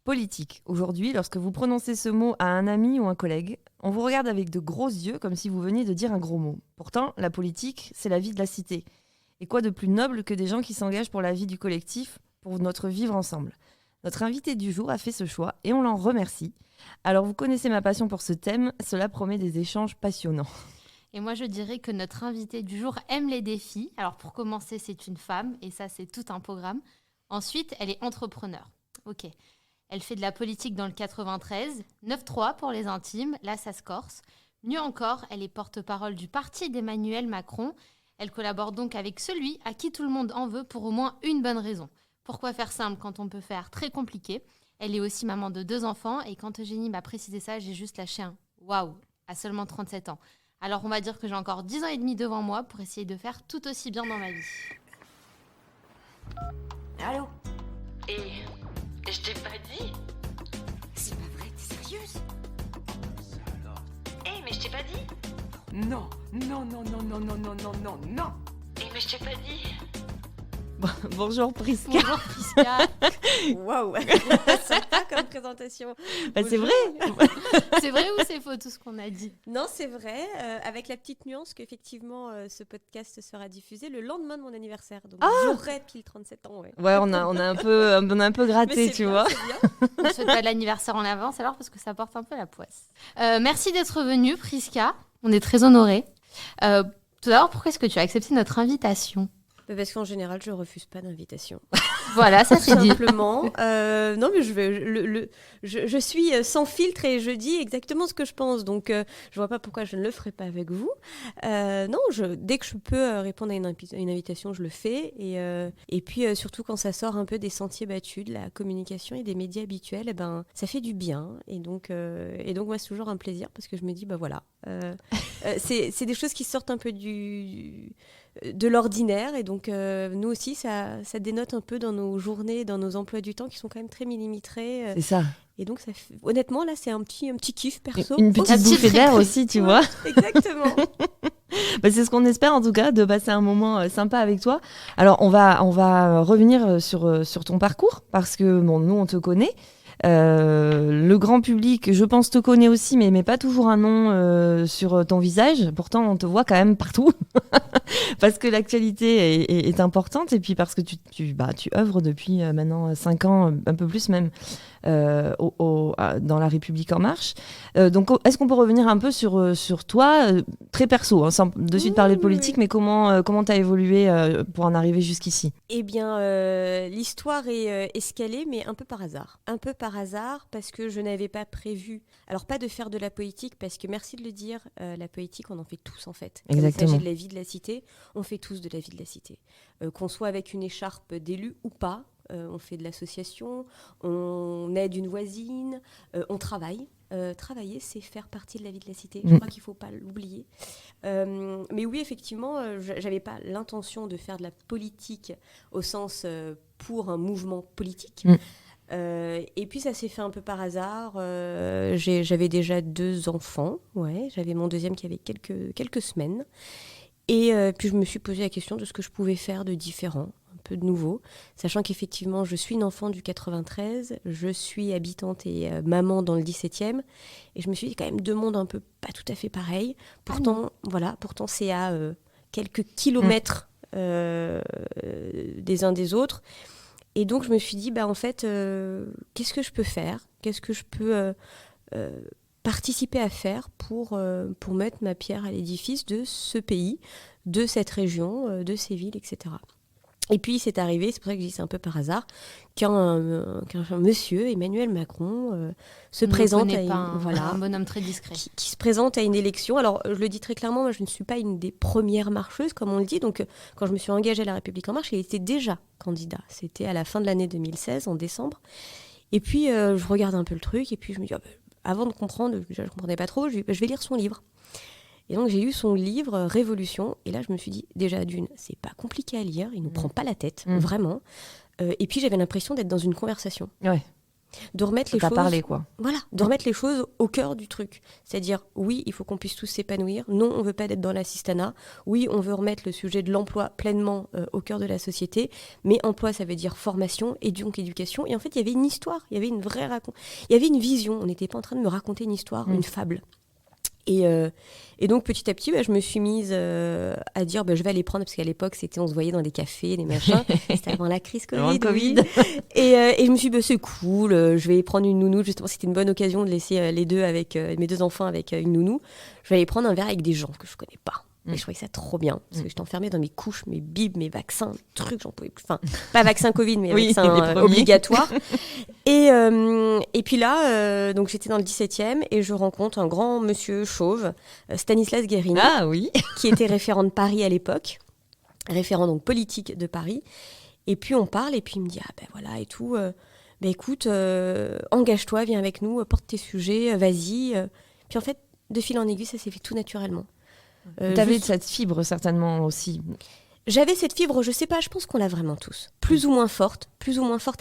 Politique. Aujourd'hui, lorsque vous prononcez ce mot à un ami ou un collègue, on vous regarde avec de gros yeux comme si vous veniez de dire un gros mot. Pourtant, la politique, c'est la vie de la cité. Et quoi de plus noble que des gens qui s'engagent pour la vie du collectif, pour notre vivre ensemble. Notre invité du jour a fait ce choix et on l'en remercie. Alors vous connaissez ma passion pour ce thème, cela promet des échanges passionnants. Et moi, je dirais que notre invitée du jour aime les défis. Alors pour commencer, c'est une femme et ça, c'est tout un programme. Ensuite, elle est entrepreneur. Ok. Elle fait de la politique dans le 93, 9-3 pour les intimes, là ça se corse. Mieux encore, elle est porte-parole du parti d'Emmanuel Macron. Elle collabore donc avec celui à qui tout le monde en veut pour au moins une bonne raison. Pourquoi faire simple quand on peut faire très compliqué ? Elle est aussi maman de 2 enfants et quand Eugénie m'a précisé ça, j'ai juste lâché un « waouh » à seulement 37 ans. Alors on va dire que j'ai encore 10 ans et demi devant moi pour essayer de faire tout aussi bien dans ma vie. Allô ? Et je t'ai pas dit. C'est pas vrai, t'es sérieuse ? Mais je t'ai pas dit. Non, non, non, non, non, non, non, non, non, non. Mais je t'ai pas dit. Bonjour Prisca. Bonjour Prisca. Waouh, sympa comme présentation. C'est vrai. C'est vrai ou c'est faux tout ce qu'on a dit ? Non, c'est vrai, avec la petite nuance qu'effectivement ce podcast sera diffusé le lendemain de mon anniversaire. Donc j'aurai pile 37 ans. Ouais, On a un peu gratté, mais c'est tu bien, vois. c'est bien. On ne souhaite pas de l'anniversaire en avance alors parce que ça porte un peu la poisse. Merci d'être venue Prisca, on est très honorés. Tout d'abord, pourquoi est-ce que tu as accepté notre invitation ? Parce qu'en général, je refuse pas d'invitation. Voilà, ça c'est dit. Simplement. Non, mais je suis sans filtre et je dis exactement ce que je pense. Donc, je vois pas pourquoi je ne le ferai pas avec vous. Non, dès que je peux répondre à une invitation, je le fais. Et puis, surtout quand ça sort un peu des sentiers battus de la communication et des médias habituels, ça fait du bien. Et donc moi, c'est toujours un plaisir parce que je me dis, voilà. C'est des choses qui sortent un peu de l'ordinaire et donc nous aussi ça dénote un peu dans nos journées, dans nos emplois du temps qui sont quand même très millimétrés. C'est ça. Et donc honnêtement là c'est un petit kiff perso. Une petite bouffée d'air aussi, tu vois. Exactement. C'est ce qu'on espère en tout cas, de passer un moment sympa avec toi. Alors on va revenir sur ton parcours parce que nous on te connaît. Le grand public, je pense, te connaît aussi, mais pas toujours un nom sur ton visage. Pourtant, on te voit quand même partout, parce que l'actualité est importante, et puis parce que tu œuvres depuis maintenant 5 ans, un peu plus même, dans La République En Marche. Donc, est-ce qu'on peut revenir un peu sur toi, très perso, sans de suite parler de politique, mais comment tu as évolué pour en arriver jusqu'ici ? Eh bien, l'histoire est escalée, mais un peu par hasard. Un peu par hasard, parce que je n'avais pas prévu, alors pas de faire de la politique, parce que merci de le dire, la politique, on en fait tous en fait. Exactement. Quand il s'agit de la vie de la cité, on fait tous de la vie de la cité. Qu'on soit avec une écharpe d'élu ou pas, on fait de l'association, on aide une voisine, on travaille. Travailler, c'est faire partie de la vie de la cité. Je crois qu'il ne faut pas l'oublier. Mais oui, effectivement, j'avais pas l'intention de faire de la politique au sens pour un mouvement politique. Et puis ça s'est fait un peu par hasard. J'avais déjà 2 enfants. Ouais, j'avais mon deuxième qui avait quelques semaines. Et puis je me suis posé la question de ce que je pouvais faire de différent, un peu de nouveau, sachant qu'effectivement je suis une enfant du 93, je suis habitante et maman dans le 17e, et je me suis dit quand même 2 mondes un peu pas tout à fait pareils. Pourtant, pourtant c'est à quelques kilomètres des uns des autres. Et donc je me suis dit, en fait, qu'est-ce que je peux faire ? Qu'est-ce que je peux participer à faire pour mettre ma pierre à l'édifice de ce pays, de cette région, de ces villes, etc. Et puis c'est arrivé, c'est pour ça que je dis c'est un peu par hasard, qu'un monsieur, Emmanuel Macron, se présente à un bonhomme très discret. Qui se présente à une élection. Alors je le dis très clairement, moi je ne suis pas une des premières marcheuses, comme on le dit. Donc quand je me suis engagée à La République En Marche, il était déjà candidat. C'était à la fin de l'année 2016, en décembre. Et puis je regarde un peu le truc, et puis je me dis, avant de comprendre, je ne comprenais pas trop, je vais lire son livre. Et donc j'ai eu son livre Révolution, et là je me suis dit, déjà c'est pas compliqué à lire, il nous prend pas la tête, vraiment. Et puis j'avais l'impression d'être dans une conversation. Ouais. De remettre Ça les t'a choses, parlé, quoi. voilà, de remettre les choses au cœur du truc. C'est-à-dire, oui, il faut qu'on puisse tous s'épanouir. Non, on veut pas être dans l'assistanat. Oui, on veut remettre le sujet de l'emploi pleinement au cœur de la société. Mais emploi, ça veut dire formation et donc éducation. Et en fait, il y avait une histoire, il y avait une vraie il y avait une vision. On n'était pas en train de me raconter une histoire, une fable. Et donc petit à petit, je me suis mise à dire je vais aller prendre, parce qu'à l'époque on se voyait dans des cafés, des machins, c'était avant la crise Covid. Avant le Covid. Oui. Et je me suis dit c'est cool, je vais prendre une nounou, justement c'était une bonne occasion de laisser les deux avec mes deux enfants avec une nounou. Je vais aller prendre un verre avec des gens que je connais pas. Et je trouvais ça trop bien, parce que j'étais enfermée dans mes couches, mes bibes, mes vaccins, mes trucs, j'en pouvais plus. Enfin, pas vaccin Covid, mais Oui, vaccin obligatoire. Et puis là, donc j'étais dans le 17e et je rencontre un grand monsieur chauve, Stanislas Guérini, qui était référent de Paris à l'époque, référent donc politique de Paris. Et puis on parle, et puis il me dit voilà et tout. Écoute, engage-toi, viens avec nous, porte tes sujets, vas-y. Puis en fait, de fil en aiguille, ça s'est fait tout naturellement. T'avais cette fibre certainement aussi. J'avais cette fibre, je sais pas, je pense qu'on l'a vraiment tous. Plus ou moins forte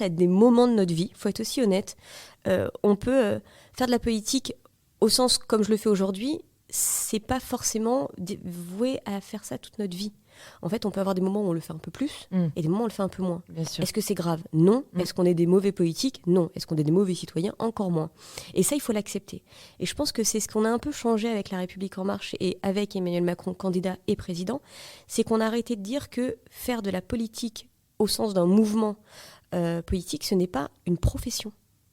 à des moments de notre vie, faut être aussi honnête. On peut faire de la politique au sens comme je le fais aujourd'hui, c'est pas forcément voué à faire ça toute notre vie. En fait, on peut avoir des moments où on le fait un peu plus et des moments où on le fait un peu moins. Bien sûr. Est-ce que c'est grave ? Non. Est-ce qu'on est des mauvais politiques ? Non. Est-ce qu'on est des mauvais citoyens ? Encore moins. Et ça, il faut l'accepter. Et je pense que c'est ce qu'on a un peu changé avec La République En Marche et avec Emmanuel Macron, candidat et président, c'est qu'on a arrêté de dire que faire de la politique au sens d'un mouvement politique, ce n'est pas une profession.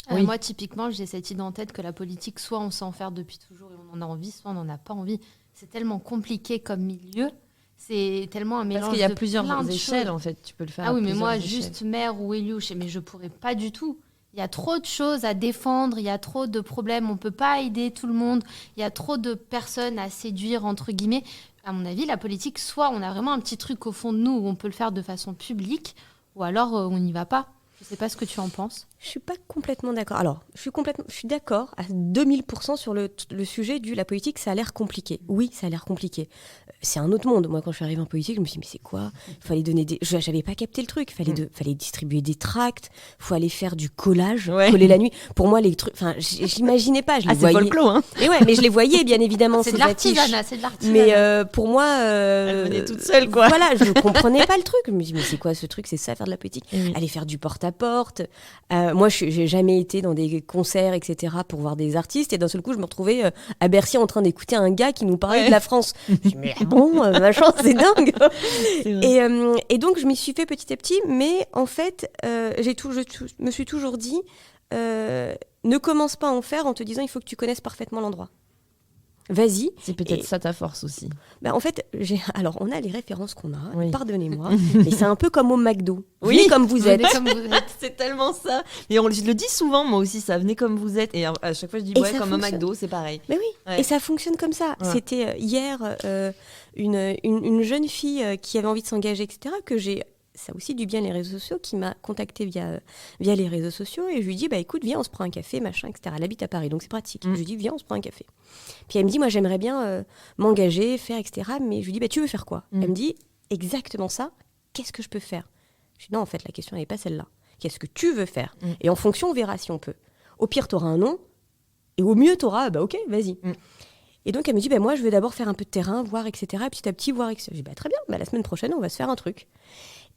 Moi, typiquement, j'ai cette idée en tête que la politique, soit on sait en faire depuis toujours et on en a envie, soit on n'en a pas envie. C'est tellement compliqué comme milieu. C'est tellement un mélange de Parce qu'il y a plusieurs plein de échelles, choses. en fait. Tu peux le faire Ah oui, mais moi, échelles. juste maire ou élu, mais je pourrais pas du tout. Il y a trop de choses à défendre, il y a trop de problèmes, on peut pas aider tout le monde, il y a trop de personnes à séduire, entre guillemets. À mon avis, la politique, soit on a vraiment un petit truc au fond de nous où on peut le faire de façon publique, ou alors on n'y va pas. Je sais pas ce que tu en penses. Je suis pas complètement d'accord. Alors, je suis d'accord à 2000% sur le sujet du la politique, ça a l'air compliqué. Oui, ça a l'air compliqué. C'est un autre monde. Moi, quand je suis arrivée en politique, je me suis dit, mais c'est quoi ? Il fallait donner des... J'avais pas capté le truc. Il fallait distribuer des tracts. Il faut aller faire du collage, coller la nuit. Pour moi, les trucs... Enfin, j'imaginais pas. Je les voyais. C'est folklore, hein. Et ouais, mais je les voyais, bien évidemment. C'est de l'artisanat, c'est de l'artisanat. Mais pour moi... Elle venait toute seule, quoi. Voilà, je comprenais pas le truc. Je me dis, mais c'est quoi ce truc ? C'est ça, faire de la politique ? Aller faire du porte-à-porte. Moi, j'ai jamais été dans des concerts, etc., pour voir des artistes. Et d'un seul coup, je me retrouvais à Bercy en train d'écouter un gars qui nous parlait de la France. Je me dis, mais bon, machin, c'est dingue. Et donc, je m'y suis fait petit à petit. Mais en fait, je me suis toujours dit, ne commence pas à en faire en te disant, il faut que tu connaisses parfaitement l'endroit. Vas-y. C'est peut-être ça ta force aussi. En fait, alors on a les références qu'on a, Oui. pardonnez-moi, mais c'est un peu comme au McDo. Venez comme vous êtes. Comme vous êtes. C'est tellement ça. Et je le dis souvent, moi aussi, ça venez comme vous êtes. Et à chaque fois, je dis, Et ouais, ça comme un fonctionne. McDo, c'est pareil. Mais oui, Ouais. et ça fonctionne comme ça. Ouais. C'était hier une jeune fille qui avait envie de s'engager, etc., que j'ai... Ça a aussi du bien les réseaux sociaux, qui m'a contactée via les réseaux sociaux, et je lui dis, écoute, viens, on se prend un café, machin, etc. Elle habite à Paris, donc c'est pratique. Je lui dis, viens, on se prend un café. Puis elle me dit, moi, j'aimerais bien m'engager, faire, etc. Mais je lui dis, tu veux faire quoi ? Elle me dit, exactement ça, qu'est-ce que je peux faire ? Je dis, non, en fait, la question n'est pas celle-là. Qu'est-ce que tu veux faire ? Et en fonction, on verra si on peut. Au pire, tu auras un nom, et au mieux, tu auras, ok, vas-y. Et donc, elle me dit, moi, je vais d'abord faire un peu de terrain, voir, etc. Et petit à petit, voir, etc. Je dis, très bien, la semaine prochaine, on va se faire un truc.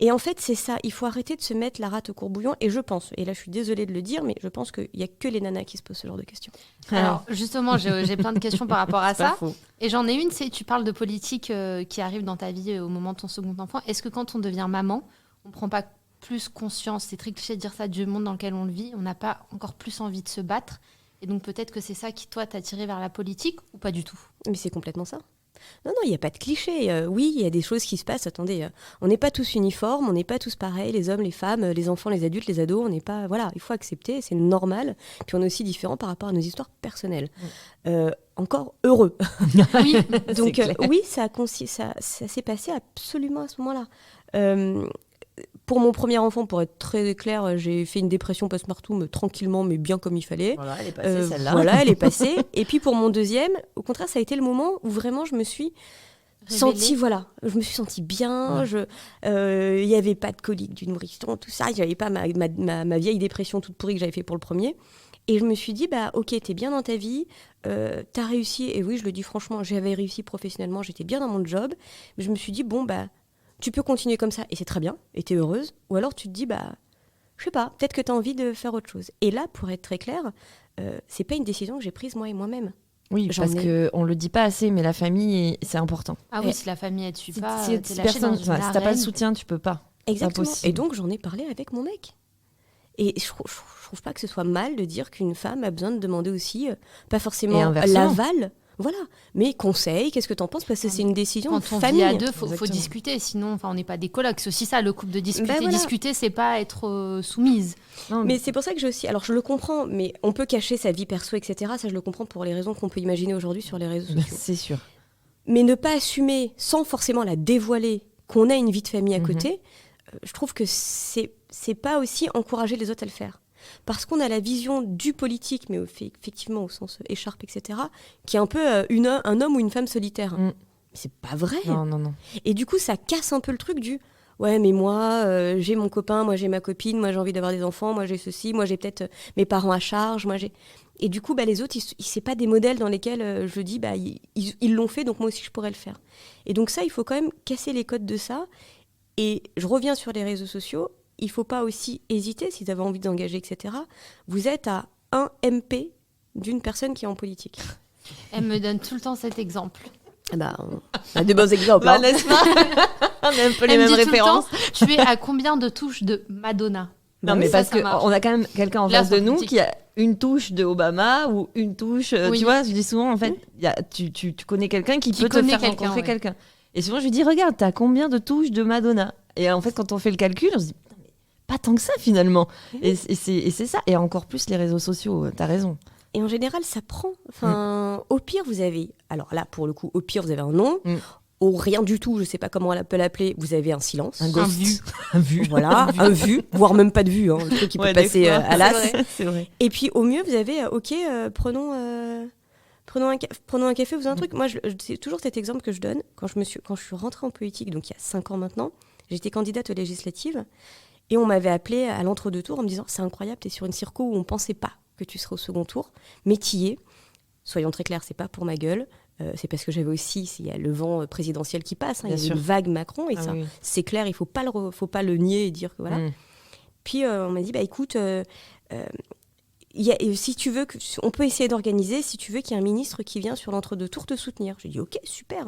Et en fait, c'est ça, il faut arrêter de se mettre la rate au courbouillon. Et je pense, et là, je suis désolée de le dire, mais je pense qu'il n'y a que les nanas qui se posent ce genre de questions. Alors, justement, j'ai plein de questions par rapport à C'est pas ça. faux. Et j'en ai une, c'est tu parles de politique qui arrive dans ta vie au moment de ton second enfant. Est-ce que quand on devient maman, on ne prend pas plus conscience, c'est très cliché de dire ça, du monde dans lequel on le vit, on n'a pas encore plus envie de se battre. Et donc peut-être que c'est ça qui, toi, t'a tiré vers la politique ou pas du tout ? Mais c'est complètement ça. Non, il n'y a pas de cliché. Oui, il y a des choses qui se passent. Attendez, on n'est pas tous uniformes, on n'est pas tous pareils, les hommes, les femmes, les enfants, les adultes, les ados, on n'est pas... Voilà, il faut accepter, c'est normal. Puis on est aussi différents par rapport à nos histoires personnelles. Encore heureux. Oui, Donc oui, ça s'est passé absolument à ce moment-là. Pour mon premier enfant, pour être très clair, j'ai fait une dépression post-mortem tranquillement, mais bien comme il fallait. Voilà, elle est passée celle-là. Voilà, elle est passée. Et puis pour mon deuxième, au contraire, ça a été le moment où vraiment je me suis sentie, voilà, je me suis sentie bien, il n'y avait pas de colique du nourrisson, tout ça, j'avais pas ma vieille dépression toute pourrie que j'avais fait pour le premier. Et je me suis dit, bah ok, t'es bien dans ta vie, t'as réussi, et oui, je le dis franchement, j'avais réussi professionnellement, j'étais bien dans mon job, mais je me suis dit, bon, bah, tu peux continuer comme ça, et c'est très bien, et t'es heureuse, ou alors tu te dis, bah, je sais pas, peut-être que t'as envie de faire autre chose. Et là, pour être très claire, c'est pas une décision que j'ai prise moi et moi-même. Oui, parce qu'on le dit pas assez, mais la famille, c'est important. Ah oui, si la famille aide pas, si t'es lâché dans une si t'as pas arène. le soutien, tu peux pas. Exactement. Impossible. Et donc, j'en ai parlé avec mon mec. Et je trouve pas que ce soit mal de dire qu'une femme a besoin de demander aussi, pas Et forcément inversement. l'aval, voilà, mais conseil, qu'est-ce que t'en penses, parce que c'est une décision Quand de on famille. vit à deux, faut Exactement. discuter. Sinon, on n'est pas des colocs. C'est aussi ça, le couple de discuter. Bah voilà. Discuter, c'est pas être soumise. Non, Mais c'est pour ça que j'ai aussi, alors je le comprends, mais on peut cacher sa vie perso, etc. Ça, je le comprends pour les raisons qu'on peut imaginer aujourd'hui sur les réseaux sociaux. c'est sûr. Mais ne pas assumer, sans forcément la dévoiler, qu'on a une vie de famille à Mhm. côté, je trouve que c'est pas aussi encourager les autres à le faire. Parce qu'on a la vision du politique, mais effectivement au sens écharpe, etc., qui est un peu un homme ou une femme solitaire. Mm. C'est pas vrai. Non. Et du coup, ça casse un peu le truc du ouais, mais moi, j'ai mon copain, moi j'ai ma copine, moi j'ai envie d'avoir des enfants, moi j'ai ceci, moi j'ai peut-être mes parents à charge, moi j'ai. Et du coup, bah, les autres, c'est pas des modèles dans lesquels je dis bah ils l'ont fait, donc moi aussi je pourrais le faire. Et donc ça, il faut quand même casser les codes de ça. Et je reviens sur les réseaux sociaux. Il faut pas aussi hésiter si vous avez envie d'engager, etc. Vous êtes à 1 MP d'une personne qui est en politique. Elle me donne tout le temps cet exemple. Eh ben, on a des bons exemples. Bah, hein. n'est-ce pas? On a un peu les Elle me mêmes dit tout le références. temps, tu es à combien de touches de Madonna? Non, mais Ça, parce ça marche. qu'on a quand même quelqu'un en Là, face de c'est nous politique. qui a une touche de Obama ou une touche. Oui. Tu vois, je dis souvent, en fait, tu connais quelqu'un qui peut te connaît faire quelqu'un, rencontrer ouais. quelqu'un. Et souvent, je lui dis, regarde, t'as combien de touches de Madonna? Et en fait, quand on fait le calcul, on se dit, putain, mais pas tant que ça finalement. Et c'est ça. Et encore plus les réseaux sociaux, t'as raison. Et en général, ça prend. Enfin, au pire, vous avez. Alors là, pour le coup, au pire, vous avez un nom. Mm. Au rien du tout, je sais pas comment on peut l'appeler, vous avez un silence. Un ghost. vu. Un vu. Voilà, un vu, voire même pas de vue, hein, le truc qui peut Ouais, des passer fois, à l'as. c'est vrai, c'est vrai. Et puis au mieux, vous avez, ok, prenons un café, vous avez un truc. Moi, c'est toujours cet exemple que je donne. Quand je suis rentrée en politique, donc il y a 5 ans maintenant, j'étais candidate aux législatives et on m'avait appelée à l'entre-deux tours en me disant, c'est incroyable, t'es sur une circo où on pensait pas que tu serais au second tour, mais t'y es. Soyons très clairs, c'est pas pour ma gueule. C'est parce que j'avais aussi, il y a le vent présidentiel qui passe, il y Bien a sûr. une vague Macron, et Ah ça, oui. c'est clair, il faut pas le nier et dire que voilà. Mm. Puis on m'a dit, bah écoute, si tu veux, on peut essayer d'organiser, si tu veux qu'il y ait un ministre qui vient sur l'entre-deux tours te soutenir. J'ai dit, ok, super.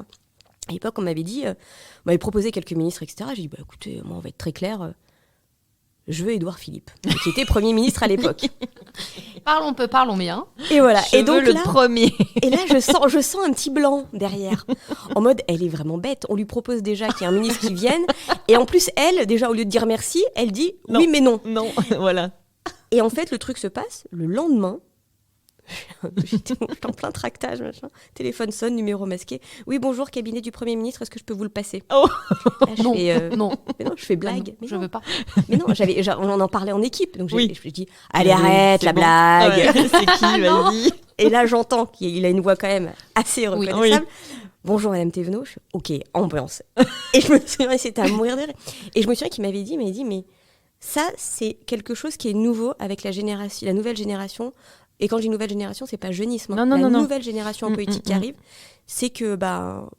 À l'époque, on m'avait dit, on m'avait proposé quelques ministres, etc. J'ai dit, bah écoutez, moi, on va être très clair, je veux Édouard Philippe, qui était Premier ministre à l'époque. Parlons bien. Et voilà. Je Et donc veux le là, premier. et là, je sens un petit blanc derrière. En mode, elle est vraiment bête. On lui propose déjà qu'il y ait un ministre qui vienne. Et en plus, elle, déjà, au lieu de dire merci, elle dit Non. oui, mais non. Non, voilà. Et en fait, le truc se passe. Le lendemain, j'étais en plein tractage, machin. Téléphone sonne, numéro masqué. Oui, bonjour, cabinet du Premier ministre, est-ce que je peux vous le passer? Oh. Là, je Non, fais, non. mais non, je fais blague. Ah non, mais je non. veux pas. Mais non, on en parlait en équipe. Donc Oui. je dis, allez, arrête C'est la bon. blague. Ouais, c'est qui, vas-y. Et là, j'entends qu'il a une voix quand même assez Oui. reconnaissable. Bonjour Madame Thévenot. Je fais, ok, ambiance. Et je me souviens, c'était à mourir de rire. Et je me souviens qu'il m'avait dit, mais ça, c'est quelque chose qui est nouveau avec la nouvelle génération. Et quand je dis nouvelle génération, c'est pas jeunisme. hein. Non, la non. nouvelle génération en politique qui arrive, c'est que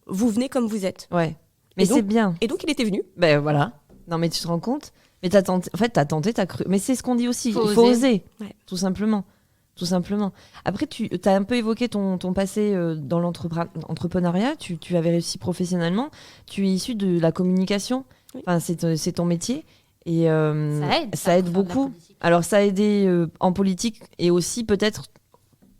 vous venez comme vous êtes. Ouais. Mais Et donc- c'est bien. Et donc, il était venu. Ben voilà. Non, mais tu te rends compte? Mais t'as tenté, en fait, t'as tenté, t'as cru. Mais c'est ce qu'on dit aussi. Faut Il faut oser. oser. Ouais. Tout simplement. Tout simplement. Après, tu as un peu évoqué ton passé dans l'entrepreneuriat. Tu avais réussi professionnellement. Tu es issu de la communication. Oui. Enfin, c'est ton métier. Et Ça aide. ça aide pour faire de la beaucoup. politique. Alors, ça a aidé en politique et aussi peut-être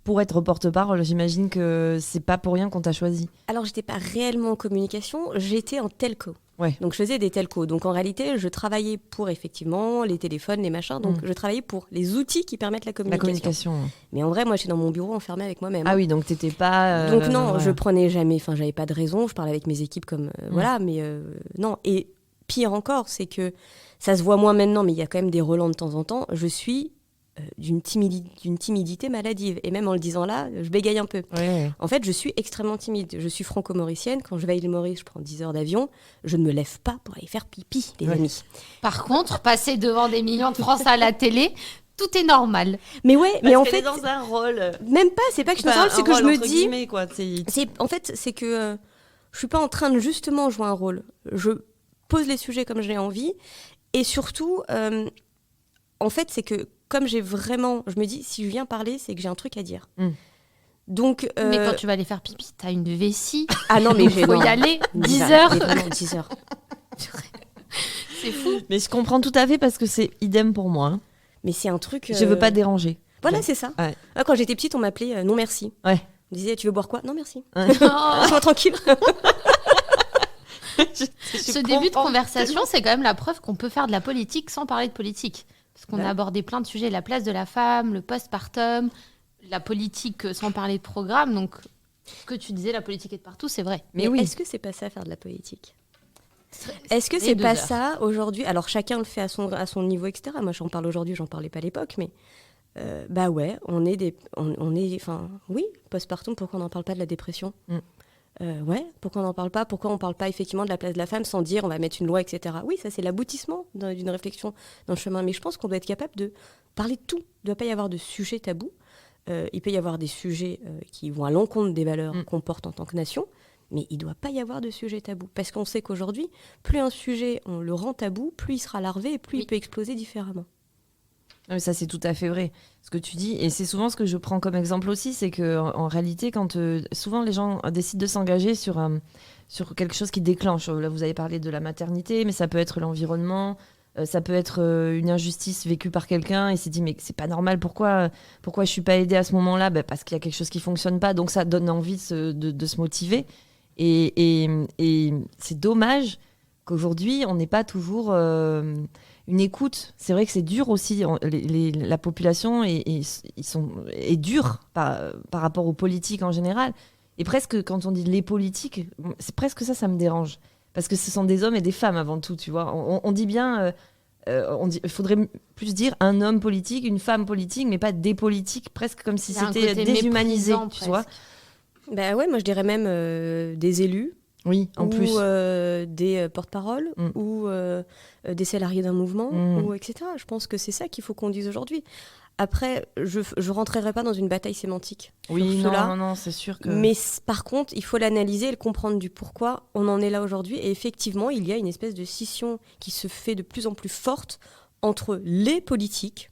pour être porte-parole. J'imagine que c'est pas pour rien qu'on t'a choisi. Alors, j'étais pas réellement en communication, j'étais en telco. Ouais. Donc, je faisais des telcos. Donc, en réalité, je travaillais pour, effectivement, les téléphones, les machins. Donc, je travaillais pour les outils qui permettent la La communication. communication. Mais en vrai, moi, j'étais dans mon bureau enfermée avec moi-même. Ah oui, donc t'étais pas. Donc, non, voilà. je prenais jamais... Enfin, j'avais pas de raison. Je parlais avec mes équipes comme... Voilà, mais non. Et pire encore, c'est que ça se voit moins maintenant, mais il y a quand même des relents de temps en temps. Je suis d'une timidité maladive. Et même en le disant là, je bégaye un peu. Ouais. En fait, je suis extrêmement timide. Je suis franco-mauricienne. Quand je vais à l'île Maurice, je prends 10 heures d'avion. Je ne me lève pas pour aller faire pipi, les amis. Par contre, passer devant des millions de Français à la télé, tout est normal. Mais ouais, mais en fait, dans un rôle. même pas, c'est pas que je suis dans un rôle, c'est que je me dis... En fait, c'est que je suis pas en train de justement jouer un rôle. Je pose les sujets comme j'ai envie. Et surtout, en fait, c'est que comme j'ai vraiment... Je me dis, si je viens parler, c'est que j'ai un truc à dire. Donc, Mais quand tu vas aller faire pipi, t'as une vessie. Ah non, mais il faut y aller 10 heures. 10 heures. C'est fou. Mais je comprends tout à fait parce que c'est idem pour moi. Hein. Mais c'est un truc... Je veux pas déranger. Voilà, c'est ça. Ouais. Quand j'étais petite, on m'appelait non merci. Ouais. On disait, tu veux boire quoi? Non merci. Ouais. Laisse-moi tranquille. Ce début de conversation, c'est quand même la preuve qu'on peut faire de la politique sans parler de politique. Parce qu'on a abordé plein de sujets, la place de la femme, le postpartum, la politique sans parler de programme. Donc, ce que tu disais, la politique est de partout, c'est vrai. Mais oui. Est-ce que c'est pas ça, faire de la politique? Est-ce que c'est pas ça, aujourd'hui? Alors, chacun le fait à son niveau, etc. Moi, j'en parle aujourd'hui, j'en parlais pas à l'époque, mais... bah ouais, oui, postpartum, pourquoi on n'en parle pas de la dépression? Ouais, pourquoi on n'en parle pas? Pourquoi on parle pas effectivement de la place de la femme sans dire on va mettre une loi, etc. Oui, ça c'est l'aboutissement d'une réflexion dans le chemin, mais je pense qu'on doit être capable de parler de tout. Il ne doit pas y avoir de sujet tabou. Il peut y avoir des sujets qui vont à l'encontre des valeurs qu'on porte en tant que nation, mais il ne doit pas y avoir de sujet tabou. Parce qu'on sait qu'aujourd'hui, plus un sujet, on le rend tabou, plus il sera larvé et plus il peut exploser différemment. Mais ça, c'est tout à fait vrai, ce que tu dis. Et c'est souvent ce que je prends comme exemple aussi, c'est qu'en réalité, quand souvent les gens décident de s'engager sur quelque chose qui déclenche, là vous avez parlé de la maternité, mais ça peut être l'environnement, ça peut être une injustice vécue par quelqu'un, il s'est dit mais c'est pas normal, pourquoi je suis pas aidée à ce moment-là? Parce qu'il y a quelque chose qui fonctionne pas, donc ça donne envie de se motiver. Et c'est dommage qu'aujourd'hui, on n'ait pas toujours... une écoute. C'est vrai que c'est dur aussi. La population est dure par rapport aux politiques en général. Et presque, quand on dit les politiques, c'est presque ça me dérange. Parce que ce sont des hommes et des femmes avant tout, tu vois. On dit bien... il faudrait plus dire un homme politique, une femme politique, mais pas des politiques, presque comme si c'était déshumanisé, tu vois. Bah ouais, moi je dirais même des élus. Oui, en plus. Ou des porte-paroles, ou des salariés d'un mouvement, ou etc. Je pense que c'est ça qu'il faut qu'on dise aujourd'hui. Après, je ne rentrerai pas dans une bataille sémantique. Oui, non, c'est sûr que... Mais par contre, il faut l'analyser et le comprendre du pourquoi on en est là aujourd'hui. Et effectivement, il y a une espèce de scission qui se fait de plus en plus forte entre les politiques,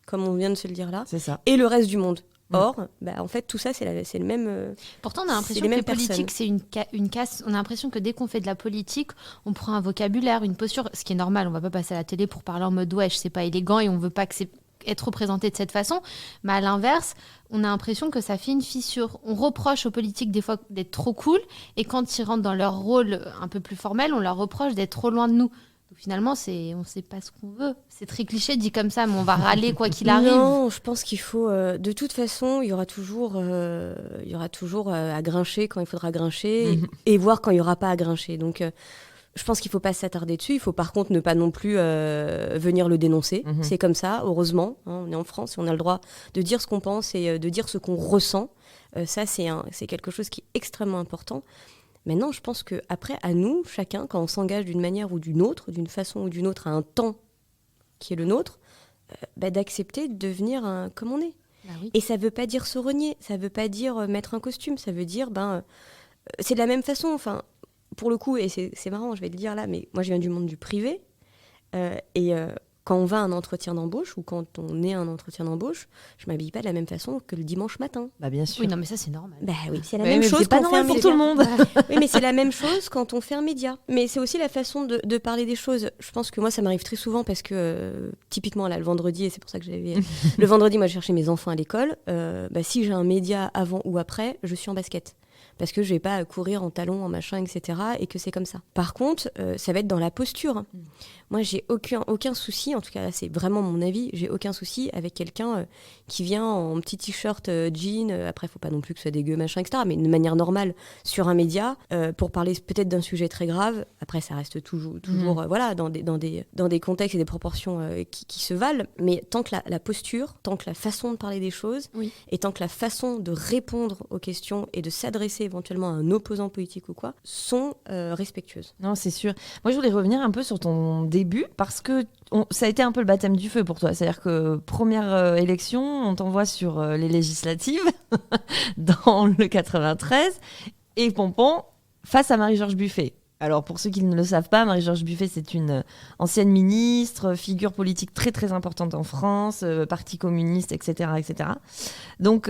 comme on vient de se le dire là, c'est ça, et le reste du monde. Or, en fait, tout ça, c'est le même. Pourtant, on a l'impression que les politiques, c'est une casse. On a l'impression que dès qu'on fait de la politique, on prend un vocabulaire, une posture, ce qui est normal. On va pas passer à la télé pour parler en mode ouais, c'est pas élégant et on veut pas être représenté de cette façon. Mais à l'inverse, on a l'impression que ça fait une fissure. On reproche aux politiques des fois d'être trop cool et quand ils rentrent dans leur rôle un peu plus formel, on leur reproche d'être trop loin de nous. Donc finalement, on ne sait pas ce qu'on veut. C'est très cliché dit comme ça, mais on va râler quoi qu'il arrive. Non, je pense qu'il faut... de toute façon, il y aura toujours à grincher quand il faudra grincher et voir quand il n'y aura pas à grincher. Donc, je pense qu'il ne faut pas s'attarder dessus. Il faut par contre ne pas non plus venir le dénoncer. C'est comme ça, heureusement. Hein, on est en France et on a le droit de dire ce qu'on pense et de dire ce qu'on ressent. Ça, c'est quelque chose qui est extrêmement important. Maintenant, je pense qu'après, à nous, chacun, quand on s'engage d'une manière ou d'une autre, d'une façon ou d'une autre, à un temps qui est le nôtre, d'accepter de devenir comme on est. Bah oui. Et ça ne veut pas dire se renier, ça ne veut pas dire mettre un costume, ça veut dire, c'est de la même façon, enfin, pour le coup, et c'est marrant, je vais le dire là, mais moi je viens du monde du privé, quand on va à un entretien d'embauche ou quand on est à un entretien d'embauche, je ne m'habille pas de la même façon que le dimanche matin. Bah bien sûr. Oui, non, mais ça c'est normal. Bah oui, c'est la même chose. C'est pas normal pour tout le monde. Oui, mais c'est la même chose quand on fait un média. Mais c'est aussi la façon de parler des choses. Je pense que moi, ça m'arrive très souvent parce que, typiquement, là, le vendredi, et c'est pour ça que j'avais... le vendredi, moi, je cherchais mes enfants à l'école. Si j'ai un média avant ou après, je suis en basket. parce que je vais pas courir en talons, en machin, etc. et que c'est comme ça. Par contre, ça va être dans la posture. Moi, j'ai aucun souci, en tout cas là, c'est vraiment mon avis, j'ai aucun souci avec quelqu'un qui vient en petit t-shirt jean, après faut pas non plus que ce soit dégueu, machin, etc., mais de manière normale sur un média, pour parler peut-être d'un sujet très grave. Après, ça reste toujours voilà, dans des contextes et des proportions qui se valent, mais tant que la posture, tant que la façon de parler des choses, et tant que la façon de répondre aux questions et de s'adresser éventuellement à un opposant politique ou quoi, sont respectueuses. Non, c'est sûr. Moi, je voulais revenir un peu sur ton début, parce que ça a été un peu le baptême du feu pour toi. C'est-à-dire que première élection, on t'envoie sur les législatives dans le 93, et Pompon face à Marie-Georges Buffet. Alors, pour ceux qui ne le savent pas, Marie-Georges Buffet, c'est une ancienne ministre, figure politique très très importante en France, parti communiste, etc., etc. Donc,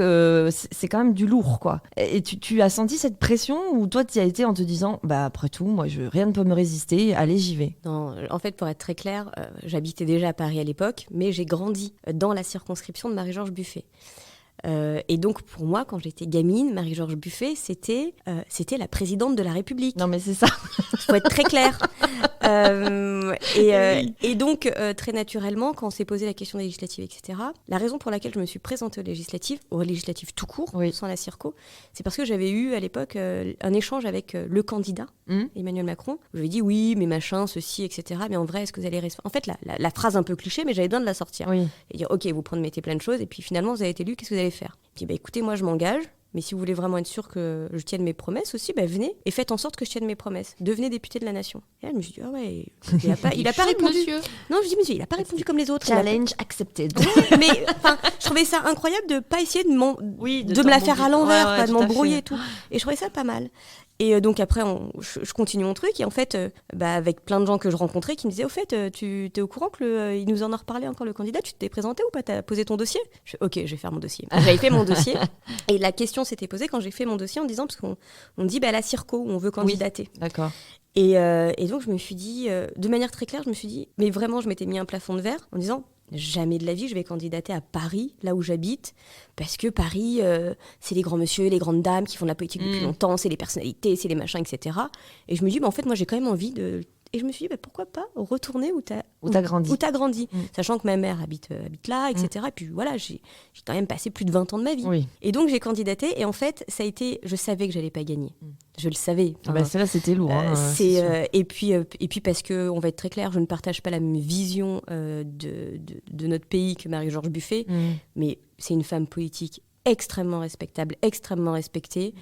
c'est quand même du lourd, quoi. Et tu as senti cette pression, ou toi, tu y as été en te disant, bah après tout, moi, rien ne peut me résister, allez, j'y vais. Non, en fait, pour être très clair, j'habitais déjà à Paris à l'époque, mais j'ai grandi dans la circonscription de Marie-Georges Buffet. Et donc pour moi, quand j'étais gamine, Marie-Georges Buffet, c'était la présidente de la République. Non mais c'est ça. Faut être très clair. Et donc très naturellement, quand on s'est posé la question des législatives, etc., la raison pour laquelle je me suis présentée aux législatives tout court, sans la circo, c'est parce que j'avais eu à l'époque un échange avec le candidat, Emmanuel Macron. Je lui ai dit oui, mais machin, ceci, etc. Mais en vrai, est-ce que vous allez en fait, la phrase un peu cliché, mais j'avais besoin de la sortir. Et dire ok, vous promettez plein de choses, et puis finalement vous avez été élu, qu'est-ce que vous allez faire? Puis écoutez, moi je m'engage, mais si vous voulez vraiment être sûr que je tienne mes promesses aussi, venez et faites en sorte que je tienne mes promesses. Devenez député de la nation. Et là, je me suis dit, ah ouais, il a pas répondu. Monsieur. Non, je dis, monsieur, il a pas répondu comme les autres. Challenge accepted. Mais je trouvais ça incroyable de pas essayer de me la faire à l'envers, de m'embrouiller et tout. Et je trouvais ça pas mal. Et donc après, je continue mon truc. Et en fait, avec plein de gens que je rencontrais qui me disaient, au fait, tu t'es au courant il nous en a reparlé encore le candidat, tu t'es présenté ou pas? T'as posé ton dossier? Je fais, ok, je vais faire mon dossier. J'avais fait mon dossier. Et la question s'était posée quand j'ai fait mon dossier en disant, parce qu'on dit, la circo, où on veut candidater. Oui, d'accord. Et donc je me suis dit, de manière très claire, je me suis dit, mais vraiment, je m'étais mis un plafond de verre en disant, jamais de la vie je vais candidater à Paris, là où j'habite, parce que Paris, c'est les grands monsieur, les grandes dames qui font de la politique depuis longtemps, c'est les personnalités, c'est les machins, etc. Et je me dis, en fait, moi, j'ai quand même envie de... Et je me suis dit, pourquoi pas retourner où t'as grandi. Sachant que ma mère habite là, etc. Et puis voilà, j'ai quand même passé plus de 20 ans de ma vie. Oui. Et donc, j'ai candidaté. Et en fait, ça a été... Je savais que j'allais pas gagner. Je le savais. Celle-là, c'était lourd. Et puis parce que, on va être très clair, je ne partage pas la même vision de notre pays que Marie-Georges Buffet. Mais c'est une femme politique extrêmement respectable, extrêmement respectée.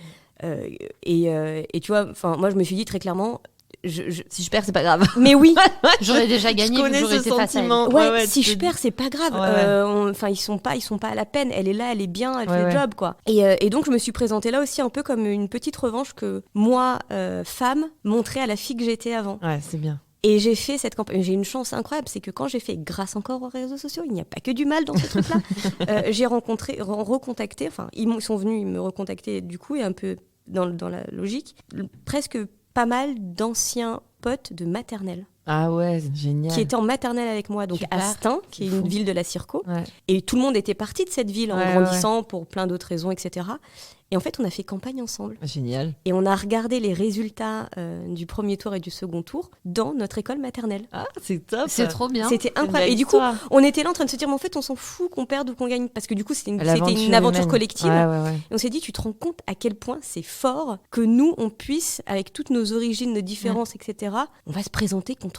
Et tu vois, moi, je me suis dit très clairement... Si je perds, c'est pas grave. Mais oui, j'aurais déjà gagné. Je connais ce sentiment. Si je perds, c'est pas grave. Ils sont pas à la peine. Elle est là, elle est bien, elle fait le job, quoi. Et donc je me suis présentée là aussi un peu comme une petite revanche que moi, femme, montrais à la fille que j'étais avant. Ouais, c'est bien. Et j'ai fait cette campagne. J'ai une chance incroyable, c'est que quand j'ai fait, grâce encore aux réseaux sociaux, il n'y a pas que du mal dans ce truc-là. J'ai recontacté. Enfin, ils sont venus me recontacter du coup, et un peu dans la logique, presque pas mal d'anciens potes de maternelle. Ah ouais, c'est génial. Qui étaient en maternelle avec moi, donc à Stein, qui est une ville de la Circo. Ouais. Et tout le monde était parti de cette ville en grandissant pour plein d'autres raisons, etc. Et en fait, on a fait campagne ensemble. Génial. Et on a regardé les résultats du premier tour et du second tour dans notre école maternelle. Ah, c'est top. C'est trop bien. C'était incroyable. Et du coup, on était là en train de se dire, mais en fait, on s'en fout qu'on perde ou qu'on gagne. Parce que du coup, c'était une aventure collective. Ouais. Et on s'est dit, tu te rends compte à quel point c'est fort que nous, on puisse, avec toutes nos origines, nos différences, etc., on va se présenter contre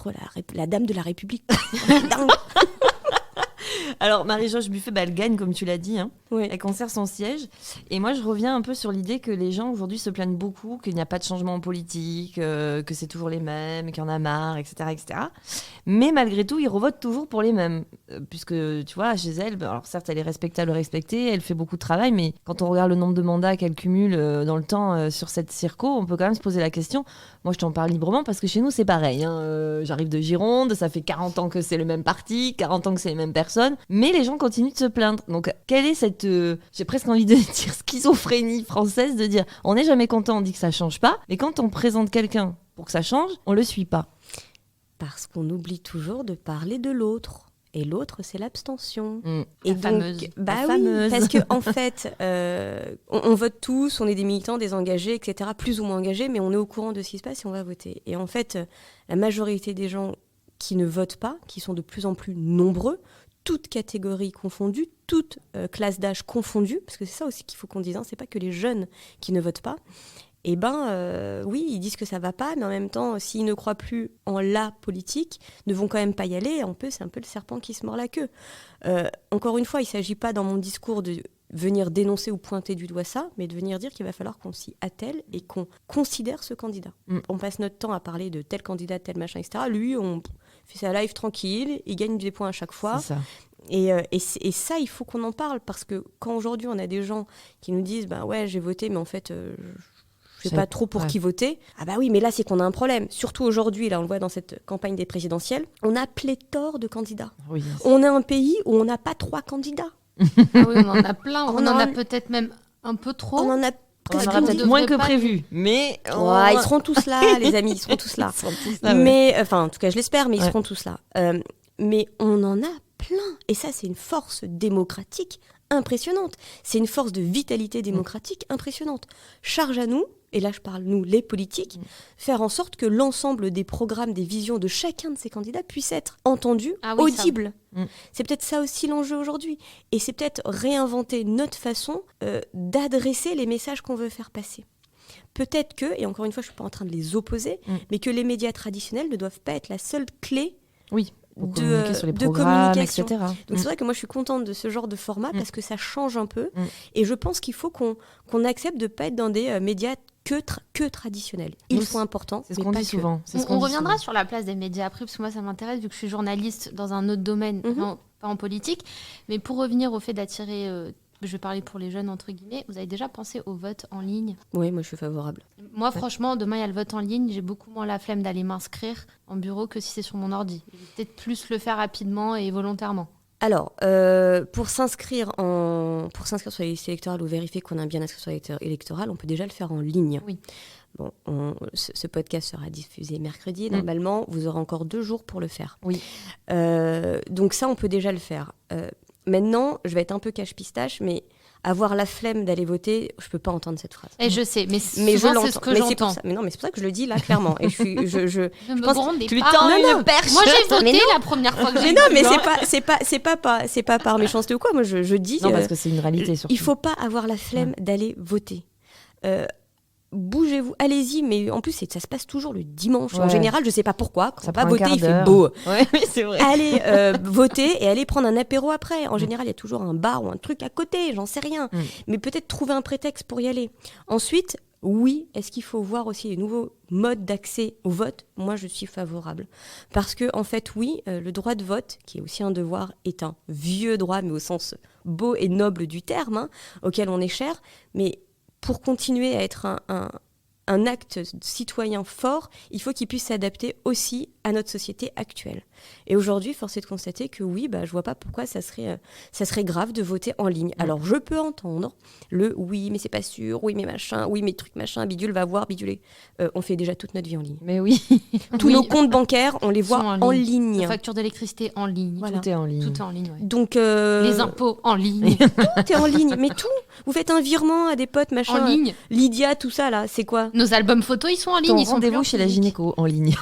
la dame de la République. Dingue. Alors, Marie-Georges Buffet, elle gagne, comme tu l'as dit. Oui. Elle conserve son siège. Et moi, je reviens un peu sur l'idée que les gens, aujourd'hui, se plaignent beaucoup, qu'il n'y a pas de changement politique, que c'est toujours les mêmes, qu'il y en a marre, etc., etc. Mais malgré tout, ils revotent toujours pour les mêmes. Puisque, tu vois, chez elle, alors certes, elle est respectable, respectée, elle fait beaucoup de travail, mais quand on regarde le nombre de mandats qu'elle cumule dans le temps sur cette circo, on peut quand même se poser la question. Moi, je t'en parle librement parce que chez nous, c'est pareil. J'arrive de Gironde, ça fait 40 ans que c'est le même parti, 40 ans que c'est les mêmes personnes, mais les gens continuent de se plaindre. Donc, quelle est cette, j'ai presque envie de dire, schizophrénie française de dire, on n'est jamais content, on dit que ça change pas, mais quand on présente quelqu'un pour que ça change, on le suit pas. Parce qu'on oublie toujours de parler de l'autre. et l'autre, c'est l'abstention. La fameuse. Bah La oui, fameuse. parce que en fait, on vote tous, on est des militants, des engagés, etc., plus ou moins engagés, mais on est au courant de ce qui se passe et on va voter. Et en fait, la majorité des gens qui ne votent pas, qui sont de plus en plus nombreux, toutes catégories confondues, toutes classes d'âge confondues, parce que c'est ça aussi qu'il faut qu'on dise, c'est pas que les jeunes qui ne votent pas. Et oui, ils disent que ça va pas, mais en même temps, s'ils ne croient plus en la politique, ne vont quand même pas y aller. C'est un peu le serpent qui se mord la queue. Encore une fois, il ne s'agit pas dans mon discours de venir dénoncer ou pointer du doigt ça, mais de venir dire qu'il va falloir qu'on s'y attelle et qu'on considère ce candidat. On passe notre temps à parler de tel candidat, tel machin, etc. Lui, on fait sa live tranquille, il gagne des points à chaque fois. C'est ça. Et ça, il faut qu'on en parle, parce que quand aujourd'hui on a des gens qui nous disent bah ouais, j'ai voté, mais en fait je sais pas trop pour qui voter. Ah bah oui, mais là c'est qu'on a un problème. Surtout aujourd'hui, là on le voit dans cette campagne des présidentielles, on a pléthore de candidats. Oui. On a un pays où on n'a pas 3 candidats. Ah oui, on en a plein. On en a peut-être même un peu trop. On en a On en presque aura peut-être moins que devrait pas- prévu, mais Ouais, ils seront tous là, les amis, ils seront tous là. Ils seront tous là, ouais. Mais enfin, en tout cas, je l'espère, mais ils Ouais. seront tous là. Mais on en a plein, et ça, c'est une force démocratique impressionnante. C'est une force de vitalité démocratique impressionnante. Charge à nous, et là je parle nous, les politiques, faire en sorte que l'ensemble des programmes, des visions de chacun de ces candidats puissent être entendus, Ah oui, ça. audibles. Mm. C'est peut-être ça aussi l'enjeu aujourd'hui. Et c'est peut-être réinventer notre façon d'adresser les messages qu'on veut faire passer. Peut-être que, et encore une fois je ne suis pas en train de les opposer, mais que les médias traditionnels ne doivent pas être la seule clé Oui, pour de- communiquer sur les de programmes, communication. etc. Donc c'est vrai que moi je suis contente de ce genre de format parce que ça change un peu. Mm. Et je pense qu'il faut qu'on accepte de ne pas être dans des médias que traditionnels. Ils Nous, sont importants. C'est ce mais qu'on pas dit que. souvent. C'est ce On qu'on dit reviendra souvent. sur la place des médias après, parce que moi, ça m'intéresse, vu que je suis journaliste dans un autre domaine, non, pas en politique. Mais pour revenir au fait d'attirer, je vais parler pour les jeunes, entre guillemets, vous avez déjà pensé au vote en ligne? Oui, moi je suis favorable. Moi, franchement, demain, il y a le vote en ligne. J'ai beaucoup moins la flemme d'aller m'inscrire en bureau que si c'est sur mon ordi. Je vais peut-être plus le faire rapidement et volontairement. Alors, pour s'inscrire sur les listes électorales ou vérifier qu'on a bien inscrit sur les listes électorales, on peut déjà le faire en ligne. Oui. Bon, ce podcast sera diffusé mercredi. Normalement, vous aurez encore 2 jours pour le faire. Oui. Donc ça, on peut déjà le faire. Maintenant, je vais être un peu cache-pistache, mais avoir la flemme d'aller voter, je peux pas entendre cette phrase. Et je sais, mais Mais souvent, je c'est ce l'entends. que Mais c'est pour j'entends. ça. Mais non, mais c'est pour ça que je le dis là clairement. Et Ne me pense- grondez Tu lui pas. tends Non, une perche. Moi, j'ai voté Mais non. la première fois que j'ai mais non, mais voté. c'est pas par méchanceté ou quoi. Moi, je dis. Non, parce que c'est une réalité surtout. Il faut pas avoir la flemme d'aller voter. Bougez-vous, allez-y, mais en plus ça se passe toujours le dimanche. En Ouais. général, je sais pas pourquoi, quand Ça on va prend un voter, quart il fait d'heure. beau. Ouais, oui, c'est vrai. Allez voter et allez prendre un apéro après. En général, il y a toujours un bar ou un truc à côté, j'en sais rien. Mais peut-être trouver un prétexte pour y aller. Ensuite, oui, est-ce qu'il faut voir aussi les nouveaux modes d'accès au vote? Moi, je suis favorable. Parce que, en fait, oui, le droit de vote, qui est aussi un devoir, est un vieux droit, mais au sens beau et noble du terme, auquel on est cher. Mais pour continuer à être un acte citoyen fort, il faut qu'il puisse s'adapter aussi à notre société actuelle. Et aujourd'hui, force est de constater que oui, je vois pas pourquoi ça serait grave de voter en ligne. Alors, je peux entendre le oui, mais c'est pas sûr, oui, mais machin, oui, mais truc machin, bidule va voir, bidule. On fait déjà toute notre vie en ligne. Mais oui, Tous Oui. nos comptes bancaires, on les voit Sont en ligne. La facture d'électricité en ligne. Voilà. tout est en ligne. Tout est en ligne, ouais. Donc, Les impôts en ligne. tout est en ligne, mais tout. Vous faites un virement à des potes, machin. En ligne. Lydia, tout ça là, c'est quoi? Nos albums photos, ils sont en ligne. Ton Ils sont plus en rendez-vous chez la physique. gynéco en ligne.